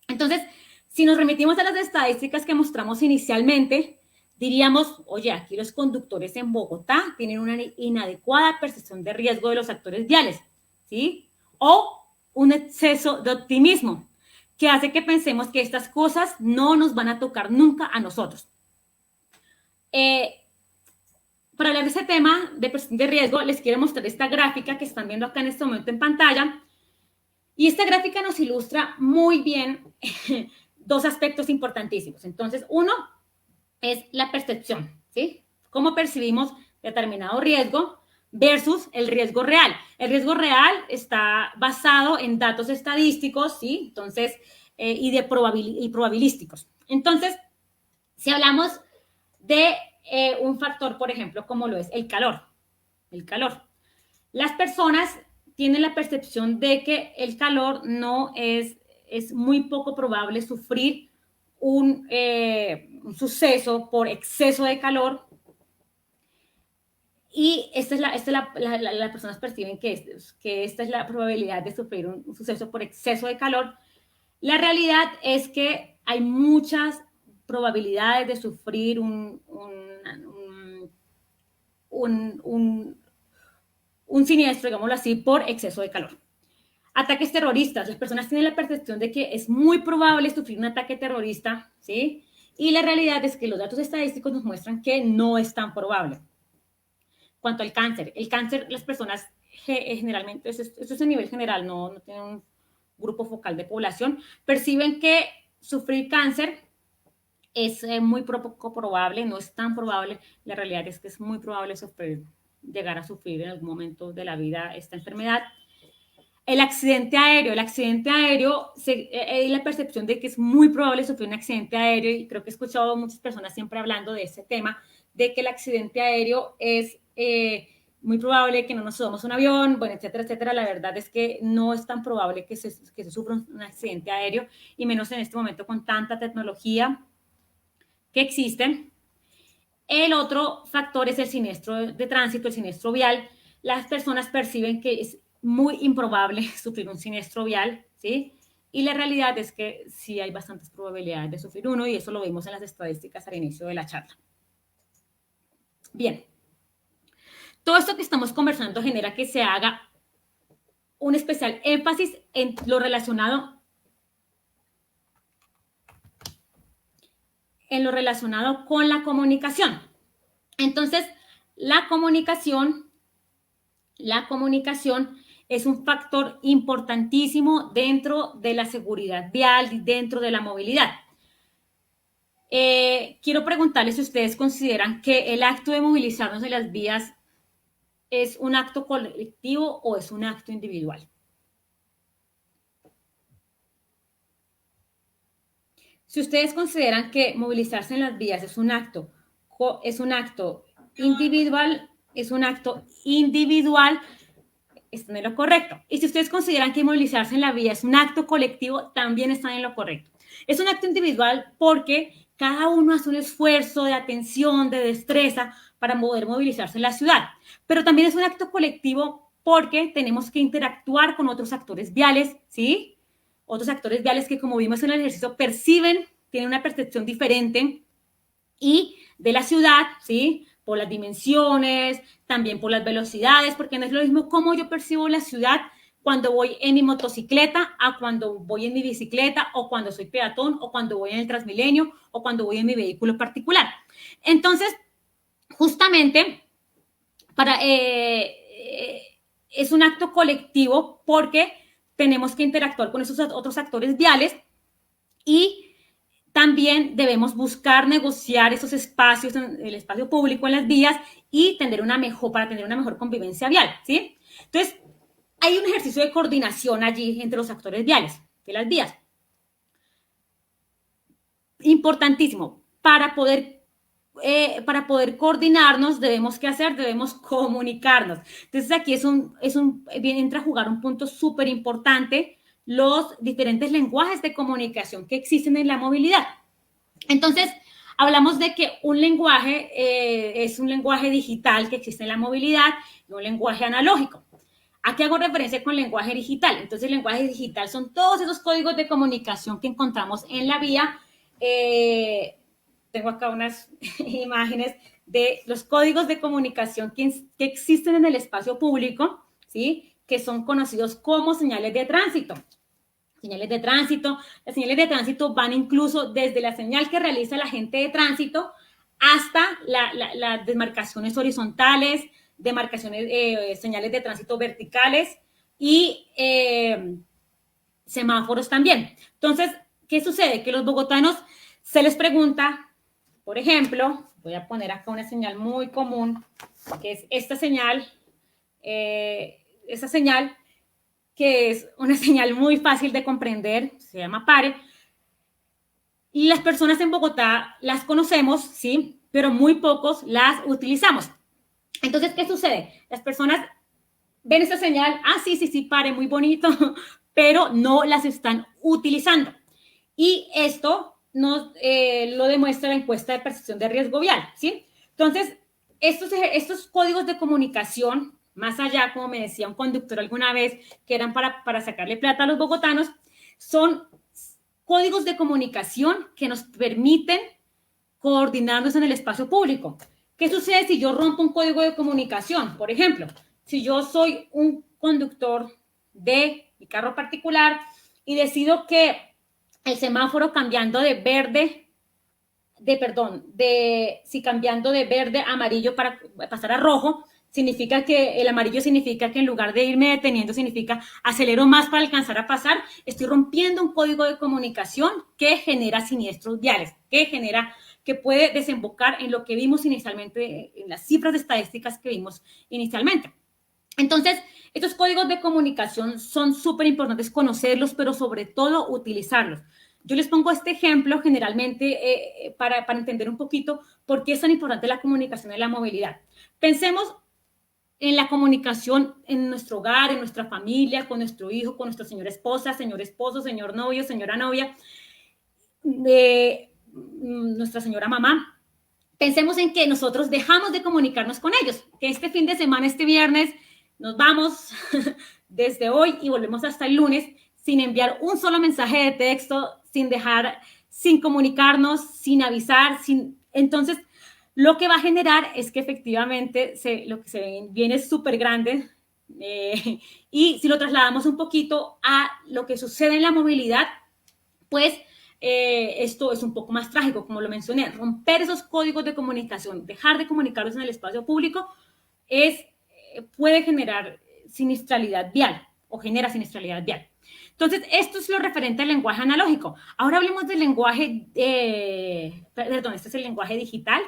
Entonces, si nos remitimos a las estadísticas que mostramos inicialmente, diríamos, oye, aquí los conductores en Bogotá tienen una inadecuada percepción de riesgo de los actores viales, ¿sí? O un exceso de optimismo que hace que pensemos que estas cosas no nos van a tocar nunca a nosotros. Para hablar de ese tema de percepción de riesgo, les quiero mostrar esta gráfica que están viendo acá en este momento en pantalla. Y esta gráfica nos ilustra muy bien dos aspectos importantísimos. Entonces, uno es la percepción, ¿sí? Cómo percibimos determinado riesgo versus el riesgo real. El riesgo real está basado en datos estadísticos, ¿sí? Entonces, y probabilísticos. Entonces, si hablamos de un factor, por ejemplo, como lo es el calor. El calor. Las personas tienen la percepción de que el calor no es muy poco probable sufrir un suceso por exceso de calor. Y las personas perciben que esta es la probabilidad de sufrir un suceso por exceso de calor. La realidad es que hay muchas probabilidades de sufrir un siniestro, digámoslo así, por exceso de calor. Ataques terroristas. Las personas tienen la percepción de que es muy probable sufrir un ataque terrorista, ¿sí? Y la realidad es que los datos estadísticos nos muestran que no es tan probable. Cuanto al cáncer, las personas generalmente, esto es a nivel general, no tienen un grupo focal de población, perciben que sufrir cáncer es muy poco probable, no es tan probable. La realidad es que es muy probable llegar a sufrir en algún momento de la vida esta enfermedad. El accidente aéreo hay la percepción de que es muy probable sufrir un accidente aéreo y creo que he escuchado a muchas personas siempre hablando de ese tema, de que el accidente aéreo es muy probable que no nos subamos a un avión, bueno, etcétera, etcétera. La verdad es que no es tan probable que se sufra un accidente aéreo y menos en este momento con tanta tecnología que existe. El otro factor es el siniestro de tránsito, el siniestro vial. Las personas perciben que es muy improbable sufrir un siniestro vial, ¿sí? y la realidad es que sí hay bastantes probabilidades de sufrir uno y eso lo vimos en las estadísticas al inicio de la charla. Bien, todo esto que estamos conversando genera que se haga un especial énfasis en lo relacionado con la comunicación. Entonces, la comunicación es un factor importantísimo dentro de la seguridad vial y dentro de la movilidad. Quiero preguntarles si ustedes consideran que el acto de movilizarnos en las vías es un acto colectivo o es un acto individual. Si ustedes consideran que movilizarse en las vías es un acto individual, están en lo correcto. Y si ustedes consideran que movilizarse en la vía es un acto colectivo, también están en lo correcto. Es un acto individual porque cada uno hace un esfuerzo de atención, de destreza para poder movilizarse en la ciudad. Pero también es un acto colectivo porque tenemos que interactuar con otros actores viales, ¿sí? Otros actores viales que, como vimos en el ejercicio, perciben, tienen una percepción diferente y de la ciudad, ¿sí? Por las dimensiones, también por las velocidades, porque no es lo mismo cómo yo percibo la ciudad cuando voy en mi motocicleta a cuando voy en mi bicicleta o cuando soy peatón o cuando voy en el Transmilenio o cuando voy en mi vehículo particular. Entonces, justamente, es un acto colectivo porque tenemos que interactuar con esos otros actores viales y también debemos buscar negociar esos espacios, el espacio público en las vías y para tener una mejor convivencia vial, ¿sí? Entonces, hay un ejercicio de coordinación allí entre los actores viales de las vías. Importantísimo. Para poder coordinarnos, debemos comunicarnos. Entonces, aquí entra a jugar un punto súper importante, los diferentes lenguajes de comunicación que existen en la movilidad. Entonces, hablamos de que un lenguaje es un lenguaje digital que existe en la movilidad y un lenguaje analógico. ¿A qué hago referencia con lenguaje digital? Entonces, el lenguaje digital son todos esos códigos de comunicación que encontramos en la vía. Tengo acá unas imágenes de los códigos de comunicación que existen en el espacio público, ¿sí? Que son conocidos como señales de tránsito. Las señales de tránsito van incluso desde la señal que realiza el agente de tránsito hasta las demarcaciones horizontales, señales de tránsito verticales y semáforos también. Entonces, ¿qué sucede? Que los bogotanos se les pregunta, por ejemplo, voy a poner acá una señal muy común, que es esta señal, que es una señal muy fácil de comprender, se llama PARE, y las personas en Bogotá las conocemos, sí, pero muy pocos las utilizamos. Entonces, ¿qué sucede? Las personas ven esta señal, sí, PARE, muy bonito, pero no las están utilizando. Y esto lo demuestra la encuesta de percepción de riesgo vial, ¿sí? Entonces, estos códigos de comunicación, más allá, como me decía un conductor alguna vez, que eran para sacarle plata a los bogotanos, son códigos de comunicación que nos permiten coordinarnos en el espacio público. ¿Qué sucede si yo rompo un código de comunicación? Por ejemplo, si yo soy un conductor de mi carro particular y decido que el semáforo cambiando de verde a amarillo para pasar a rojo, significa que el amarillo significa que en lugar de irme deteniendo, significa acelero más para alcanzar a pasar. Estoy rompiendo un código de comunicación que genera siniestros viales, que puede desembocar en lo que vimos inicialmente, en las cifras de estadísticas que vimos inicialmente. Entonces, estos códigos de comunicación son súper importantes conocerlos, pero sobre todo utilizarlos. Yo les pongo este ejemplo generalmente para entender un poquito por qué es tan importante la comunicación en la movilidad. Pensemos en la comunicación en nuestro hogar, en nuestra familia, con nuestro hijo, con nuestra señora esposa, señor esposo, señor novio, señora novia, nuestra señora mamá. Pensemos en que nosotros dejamos de comunicarnos con ellos, que este fin de semana, este viernes, nos vamos desde hoy y volvemos hasta el lunes sin enviar un solo mensaje de texto, sin comunicarnos, sin avisar, entonces lo que va a generar es que efectivamente lo que se viene es súper grande. Y si lo trasladamos un poquito a lo que sucede en la movilidad, pues esto es un poco más trágico, como lo mencioné. Romper esos códigos de comunicación, dejar de comunicarlos en el espacio público, puede generar siniestralidad vial o genera siniestralidad vial. Entonces, esto es lo referente al lenguaje analógico. Ahora hablemos del lenguaje, este es el lenguaje digital,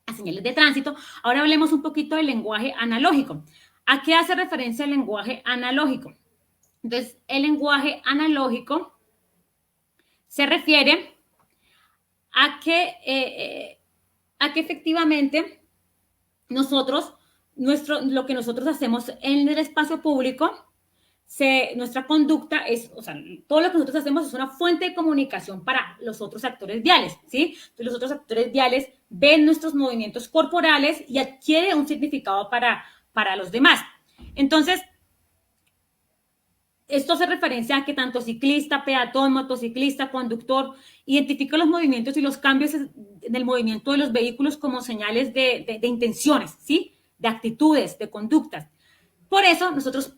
a señales de tránsito. Ahora hablemos un poquito del lenguaje analógico. ¿A qué hace referencia el lenguaje analógico? Entonces, el lenguaje analógico se refiere a que efectivamente lo que nosotros hacemos en el espacio público, nuestra conducta todo lo que nosotros hacemos es una fuente de comunicación para los otros actores viales, ¿sí? Entonces, los otros actores viales ven nuestros movimientos corporales y adquiere un significado para los demás. Entonces, esto hace referencia a que tanto ciclista, peatón, motociclista, conductor identifican los movimientos y los cambios en el movimiento de los vehículos como señales de intenciones, ¿sí? De actitudes, de conductas. Por eso,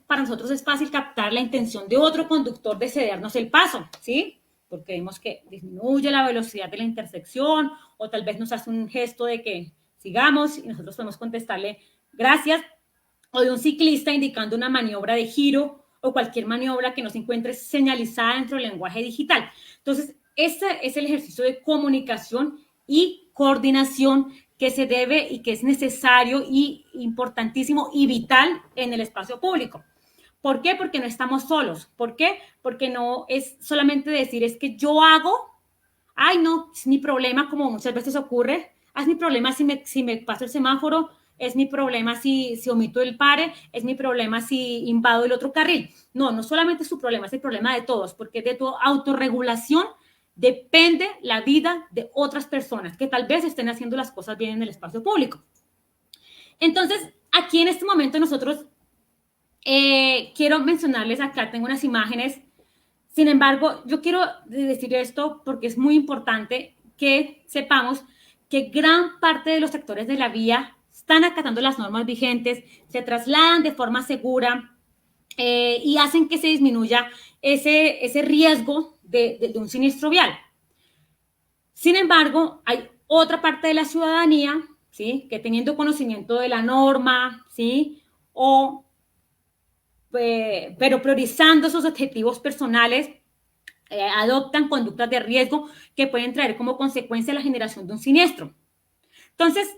para nosotros es fácil captar la intención de otro conductor de cedernos el paso, ¿sí? Porque vemos que disminuye la velocidad de la intersección o tal vez nos hace un gesto de que sigamos y nosotros podemos contestarle gracias, o de un ciclista indicando una maniobra de giro o cualquier maniobra que no se encuentre señalizada dentro del lenguaje digital. Entonces, este es el ejercicio de comunicación y coordinación que se debe y que es necesario y importantísimo y vital en el espacio público. ¿Por qué? Porque no estamos solos. ¿Por qué? Porque no es solamente decir, es que yo hago, ay, no, es mi problema, como muchas veces ocurre, es mi problema si me paso el semáforo, es mi problema si omito el pare, es mi problema si invado el otro carril. No, no solamente es su problema, es el problema de todos, porque de tu autorregulación depende la vida de otras personas que tal vez estén haciendo las cosas bien en el espacio público. Entonces, aquí en este momento nosotros quiero mencionarles, acá tengo unas imágenes. Sin embargo, yo quiero decir esto porque es muy importante que sepamos que gran parte de los sectores de la vía están acatando las normas vigentes, se trasladan de forma segura y hacen que se disminuya ese riesgo de un siniestro vial. Sin embargo, hay otra parte de la ciudadanía, ¿sí? Que teniendo conocimiento de la norma, ¿sí? Pero priorizando sus objetivos personales, adoptan conductas de riesgo que pueden traer como consecuencia la generación de un siniestro. Entonces,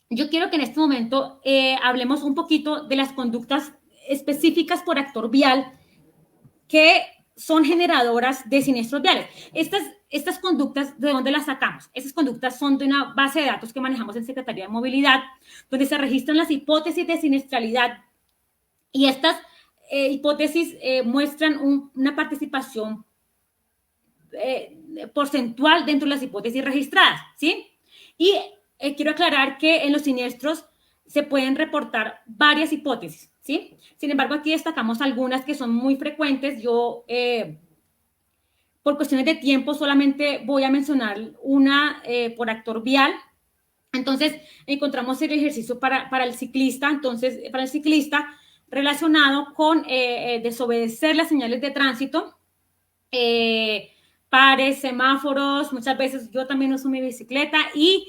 yo quiero que en este momento hablemos un poquito de las conductas específicas por actor vial que son generadoras de siniestros viales. Estas conductas, ¿de dónde las sacamos? Esas conductas son de una base de datos que manejamos en Secretaría de Movilidad, donde se registran las hipótesis de siniestralidad y estas hipótesis muestran una participación porcentual dentro de las hipótesis registradas, ¿sí? Y quiero aclarar que en los siniestros se pueden reportar varias hipótesis, ¿sí? Sin embargo, aquí destacamos algunas que son muy frecuentes. Yo, por cuestiones de tiempo, solamente voy a mencionar una por actor vial. Entonces, encontramos el ejercicio para el ciclista. Entonces, para el ciclista, relacionado con desobedecer las señales de tránsito, pares, semáforos. Muchas veces yo también uso mi bicicleta y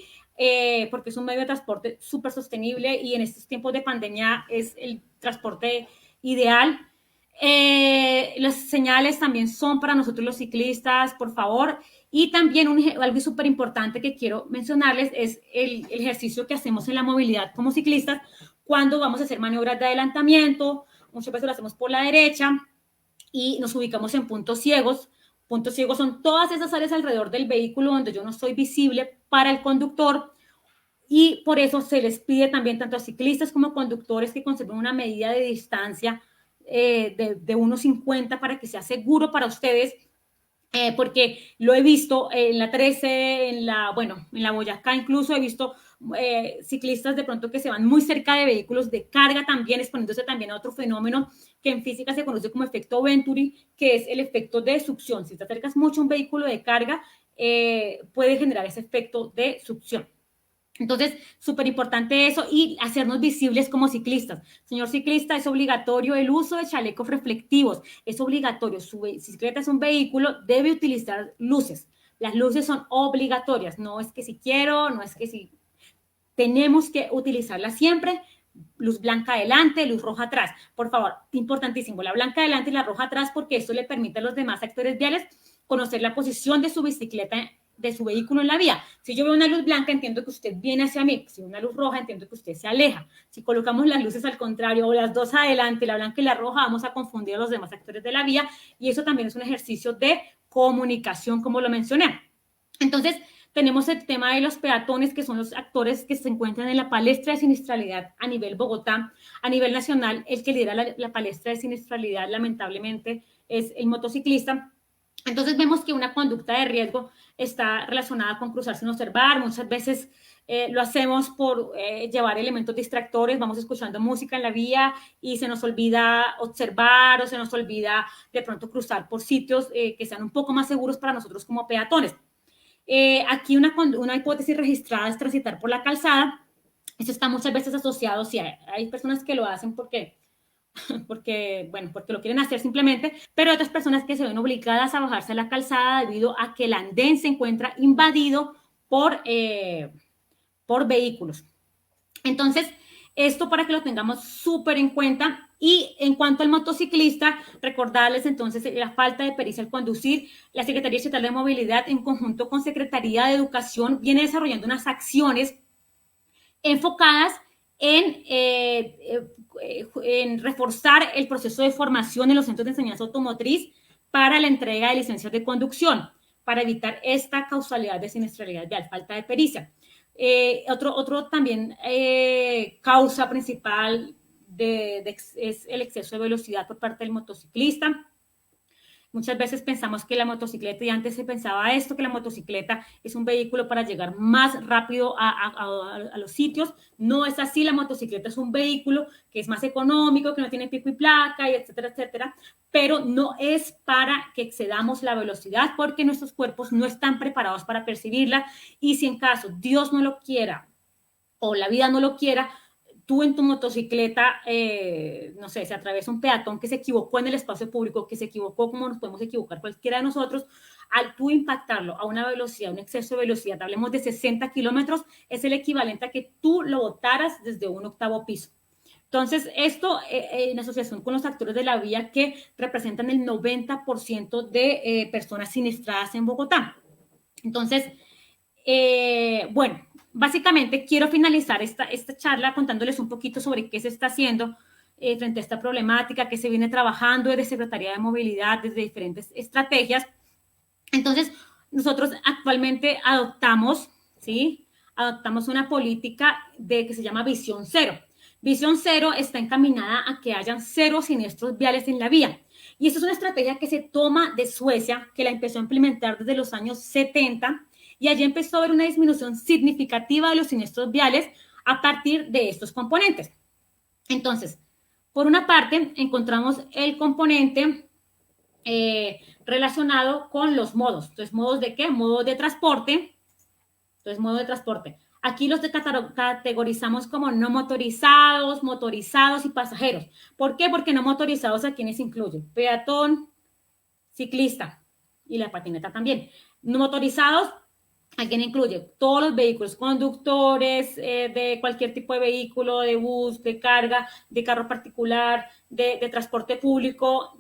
porque es un medio de transporte súper sostenible y en estos tiempos de pandemia es el transporte ideal. Las señales también son para nosotros los ciclistas, por favor. Y también algo súper importante que quiero mencionarles es el ejercicio que hacemos en la movilidad como ciclistas cuando vamos a hacer maniobras de adelantamiento. Muchas veces lo hacemos por la derecha y nos ubicamos en puntos ciegos. Puntos ciegos son todas esas áreas alrededor del vehículo donde yo no soy visible para el conductor y por eso se les pide también tanto a ciclistas como a conductores que conserven una medida de distancia de 1,50 para que sea seguro para ustedes, porque lo he visto en la 13, en la Boyacá incluso he visto ciclistas de pronto que se van muy cerca de vehículos de carga también, exponiéndose también a otro fenómeno que en física se conoce como efecto Venturi, que es el efecto de succión. Si te acercas mucho a un vehículo de carga, puede generar ese efecto de succión. Entonces, súper importante eso y hacernos visibles como ciclistas. Señor ciclista, es obligatorio el uso de chalecos reflectivos. Es obligatorio. Su bicicleta es un vehículo, debe utilizar luces. Las luces son obligatorias. No es que si quiero, no es que si... Tenemos que utilizarlas siempre. Luz blanca adelante, luz roja atrás. Por favor, importantísimo, la blanca adelante y la roja atrás, porque esto le permite a los demás actores viales conocer la posición de su bicicleta, de su vehículo en la vía. Si yo veo una luz blanca, entiendo que usted viene hacia mí. Si veo una luz roja, entiendo que usted se aleja. Si colocamos las luces al contrario o las dos adelante, la blanca y la roja, vamos a confundir a los demás actores de la vía y eso también es un ejercicio de comunicación, como lo mencioné. Entonces, tenemos el tema de los peatones, que son los actores que se encuentran en la palestra de siniestralidad a nivel Bogotá. A nivel nacional, el que lidera la palestra de siniestralidad, lamentablemente, es el motociclista. Entonces vemos que una conducta de riesgo está relacionada con cruzar sin observar. Muchas veces lo hacemos por llevar elementos distractores, vamos escuchando música en la vía y se nos olvida observar o se nos olvida de pronto cruzar por sitios que sean un poco más seguros para nosotros como peatones. Aquí una hipótesis registrada es transitar por la calzada. Esto está muchas veces asociado, sí, hay personas que lo hacen porque lo quieren hacer simplemente, pero hay otras personas que se ven obligadas a bajarse a la calzada debido a que el andén se encuentra invadido por vehículos. Entonces, esto para que lo tengamos súper en cuenta. Y en cuanto al motociclista, recordarles entonces la falta de pericia al conducir. La Secretaría Estatal de Movilidad, en conjunto con Secretaría de Educación, viene desarrollando unas acciones enfocadas en reforzar el proceso de formación en los centros de enseñanza automotriz para la entrega de licencias de conducción, para evitar esta causalidad de siniestralidad vial, falta de pericia. Otro también causa principal es el exceso de velocidad por parte del motociclista. Muchas veces pensamos que la motocicleta, y antes se pensaba esto, que la motocicleta es un vehículo para llegar más rápido a los sitios. No es así, la motocicleta es un vehículo que es más económico, que no tiene pico y placa, y etcétera, etcétera, pero no es para que excedamos la velocidad porque nuestros cuerpos no están preparados para percibirla y si en caso Dios no lo quiera o la vida no lo quiera, tú en tu motocicleta, no sé, se atraviesa un peatón que se equivocó en el espacio público, que se equivocó como nos podemos equivocar cualquiera de nosotros, al tú impactarlo a una velocidad, un exceso de velocidad, hablemos de 60 kilómetros, es el equivalente a que tú lo botaras desde un 8º piso. Entonces, esto en asociación con los actores de la vía que representan el 90% de personas siniestradas en Bogotá. Entonces, bueno, básicamente quiero finalizar esta charla contándoles un poquito sobre qué se está haciendo frente a esta problemática, que se viene trabajando desde Secretaría de Movilidad, desde diferentes estrategias. Entonces, nosotros actualmente adoptamos una política que se llama Visión Cero. Visión Cero está encaminada a que hayan 0 siniestros viales en la vía. Y esta es una estrategia que se toma de Suecia, que la empezó a implementar desde los años 70, y allí empezó a haber una disminución significativa de los siniestros viales a partir de estos componentes. Entonces, por una parte, encontramos el componente relacionado con los modos. Entonces, ¿modos de qué? Modos de transporte. Entonces, modo de transporte. Aquí los categorizamos como no motorizados, motorizados y pasajeros. ¿Por qué? Porque no motorizados a quienes incluyen peatón, ciclista y la patineta también. No motorizados, ¿a quién incluye? Todos los vehículos, conductores de cualquier tipo de vehículo, de bus, de carga, de carro particular, de transporte público,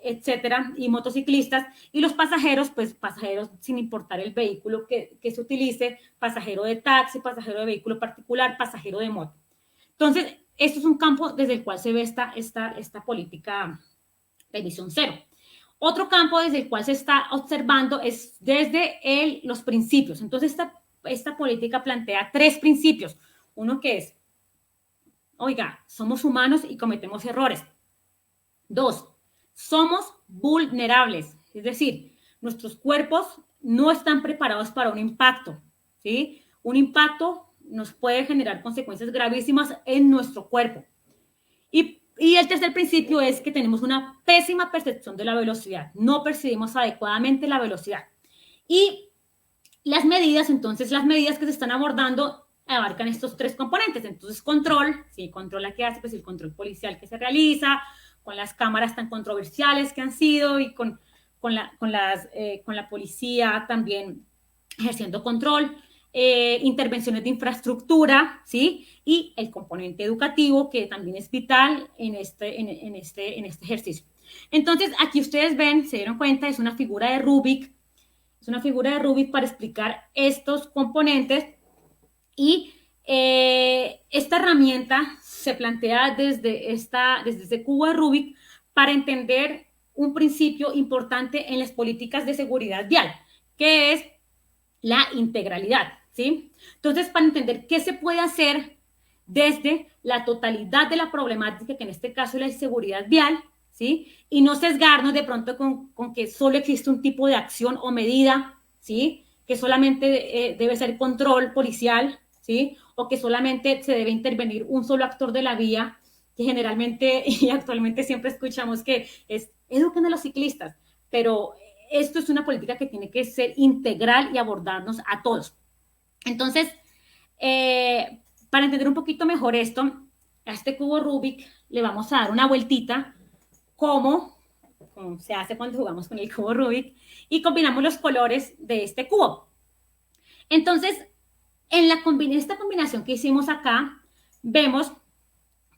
etcétera, y motociclistas, y los pasajeros, pues pasajeros sin importar el vehículo que se utilice, pasajero de taxi, pasajero de vehículo particular, pasajero de moto. Entonces, esto es un campo desde el cual se ve esta política de Visión Cero. Otro campo desde el cual se está observando es desde los principios. Entonces, esta política plantea 3 principios. Uno que es, oiga, somos humanos y cometemos errores. 2, somos vulnerables, es decir, nuestros cuerpos no están preparados para un impacto, ¿sí? Un impacto nos puede generar consecuencias gravísimas en nuestro cuerpo. Y el tercer principio es que tenemos una pésima percepción de la velocidad. No percibimos adecuadamente la velocidad. Y las medidas, entonces, las medidas que se están abordando abarcan estos tres componentes. Entonces, control, sí, control a qué hace, pues el control policial que se realiza, con las cámaras tan controversiales que han sido y con la policía también ejerciendo control, intervenciones de infraestructura, ¿sí? Y el componente educativo, que también es vital en este ejercicio. Entonces, aquí ustedes ven, se dieron cuenta, es una figura de Rubik, para explicar estos componentes y esta herramienta se plantea desde este cubo de Rubik para entender un principio importante en las políticas de seguridad vial, que es la integralidad, ¿sí? Entonces, para entender qué se puede hacer desde la totalidad de la problemática, que en este caso es la inseguridad vial, ¿sí? Y no sesgarnos de pronto con que solo existe un tipo de acción o medida, ¿sí? Que solamente debe ser control policial, ¿sí? O que solamente se debe intervenir un solo actor de la vía, que generalmente y actualmente siempre escuchamos que es eduquen a los ciclistas, pero esto es una política que tiene que ser integral y abordarnos a todos. Entonces, para entender un poquito mejor esto, a este cubo Rubik le vamos a dar una vueltita como se hace cuando jugamos con el cubo Rubik y combinamos los colores de este cubo. Entonces, en esta combinación que hicimos acá, vemos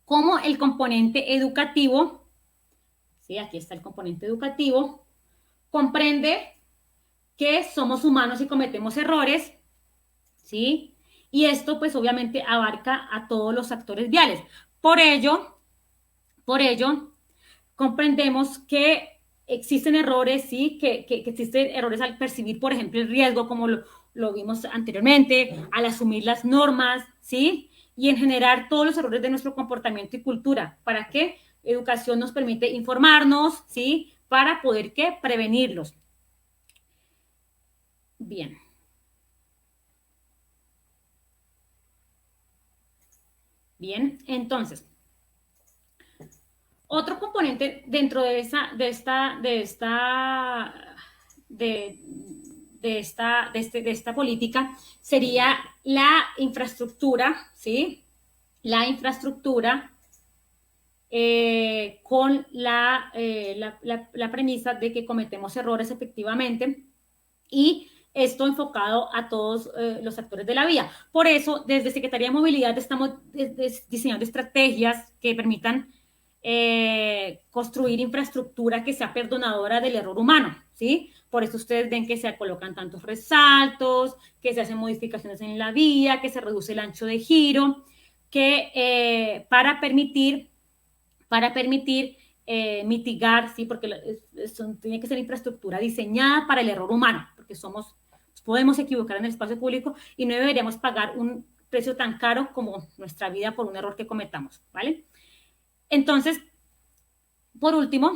cómo el componente educativo, ¿sí? Aquí está el componente educativo, comprende que somos humanos y cometemos errores, ¿sí? Y esto, pues, obviamente abarca a todos los actores viales. Por ello, comprendemos que existen errores, ¿sí? Que existen errores al percibir, por ejemplo, el riesgo, como lo vimos anteriormente, al asumir las normas, ¿sí? Y en generar todos los errores de nuestro comportamiento y cultura. ¿Para qué? Educación nos permite informarnos, ¿sí? Para poder, ¿qué? Prevenirlos. Bien. Bien, entonces, otro componente dentro de esta política sería la infraestructura, ¿sí? La infraestructura con la premisa de que cometemos errores efectivamente y esto enfocado a todos los actores de la vía. Por eso, desde Secretaría de Movilidad estamos diseñando estrategias que permitan construir infraestructura que sea perdonadora del error humano, ¿sí? Por eso ustedes ven que se colocan tantos resaltos, que se hacen modificaciones en la vía, que se reduce el ancho de giro, que para permitir mitigar, ¿sí? Porque tiene que ser infraestructura diseñada para el error humano, porque podemos equivocar en el espacio público y no deberíamos pagar un precio tan caro como nuestra vida por un error que cometamos, ¿vale? Entonces, por último,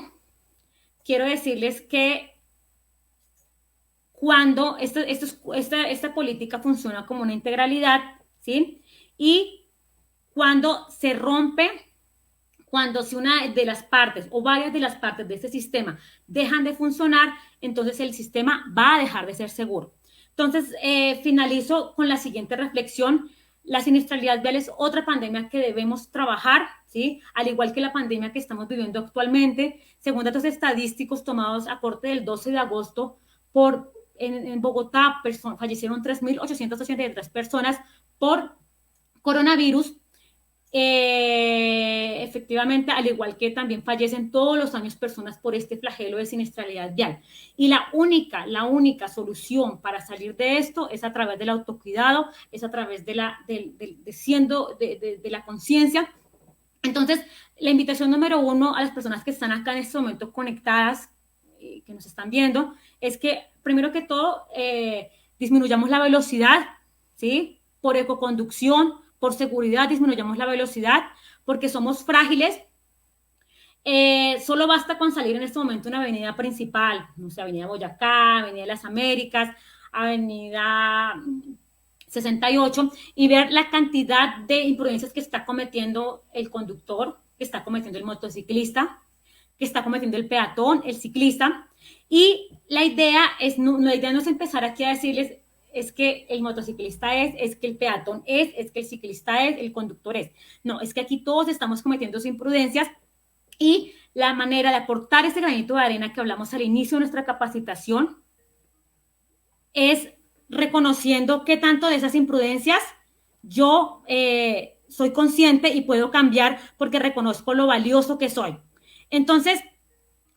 quiero decirles que cuando esta política funciona como una integralidad, ¿sí? Y cuando se rompe, si una de las partes o varias de las partes de este sistema dejan de funcionar, entonces el sistema va a dejar de ser seguro. Entonces, finalizo con la siguiente reflexión. La siniestralidad vial es otra pandemia que debemos trabajar, ¿sí? Al igual que la pandemia que estamos viviendo actualmente. Según datos estadísticos tomados a corte del 12 de agosto, en Bogotá fallecieron 3.883 personas por coronavirus. Efectivamente, al igual que también fallecen todos los años personas por este flagelo de siniestralidad vial. Y la única solución para salir de esto es a través del autocuidado, es a través de la conciencia. Entonces, la invitación número 1 a las personas que están acá en este momento conectadas, que nos están viendo, es que primero que todo disminuyamos la velocidad, ¿sí? Por ecoconducción, por seguridad, disminuyamos la velocidad, porque somos frágiles. Solo basta con salir en este momento una avenida principal, no sé, Avenida Boyacá, Avenida de las Américas, Avenida 68, y ver la cantidad de imprudencias que está cometiendo el conductor, que está cometiendo el motociclista, que está cometiendo el peatón, el ciclista. Y la idea no es empezar aquí a decirles es que el motociclista es que el peatón es que el ciclista es, el conductor es. No, es que aquí todos estamos cometiendo imprudencias, y la manera de aportar ese granito de arena que hablamos al inicio de nuestra capacitación es reconociendo qué tanto de esas imprudencias yo soy consciente y puedo cambiar porque reconozco lo valioso que soy. Entonces,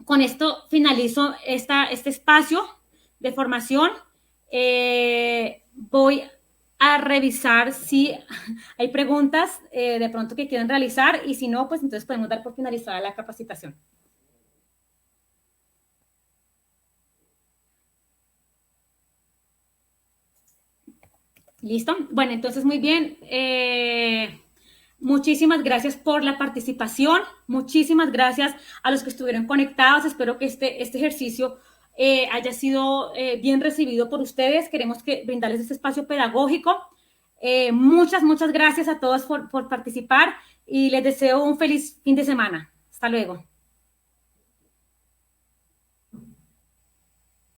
con esto finalizo este espacio de formación. Voy a revisar si hay preguntas de pronto que quieren realizar, y si no, pues entonces podemos dar por finalizada la capacitación. ¿Listo? Bueno, entonces muy bien. Muchísimas gracias por la participación. Muchísimas gracias a los que estuvieron conectados. Espero que este ejercicio haya sido bien recibido por ustedes. Queremos brindarles este espacio pedagógico. Muchas gracias a todos por participar, y les deseo un feliz fin de semana. Hasta luego.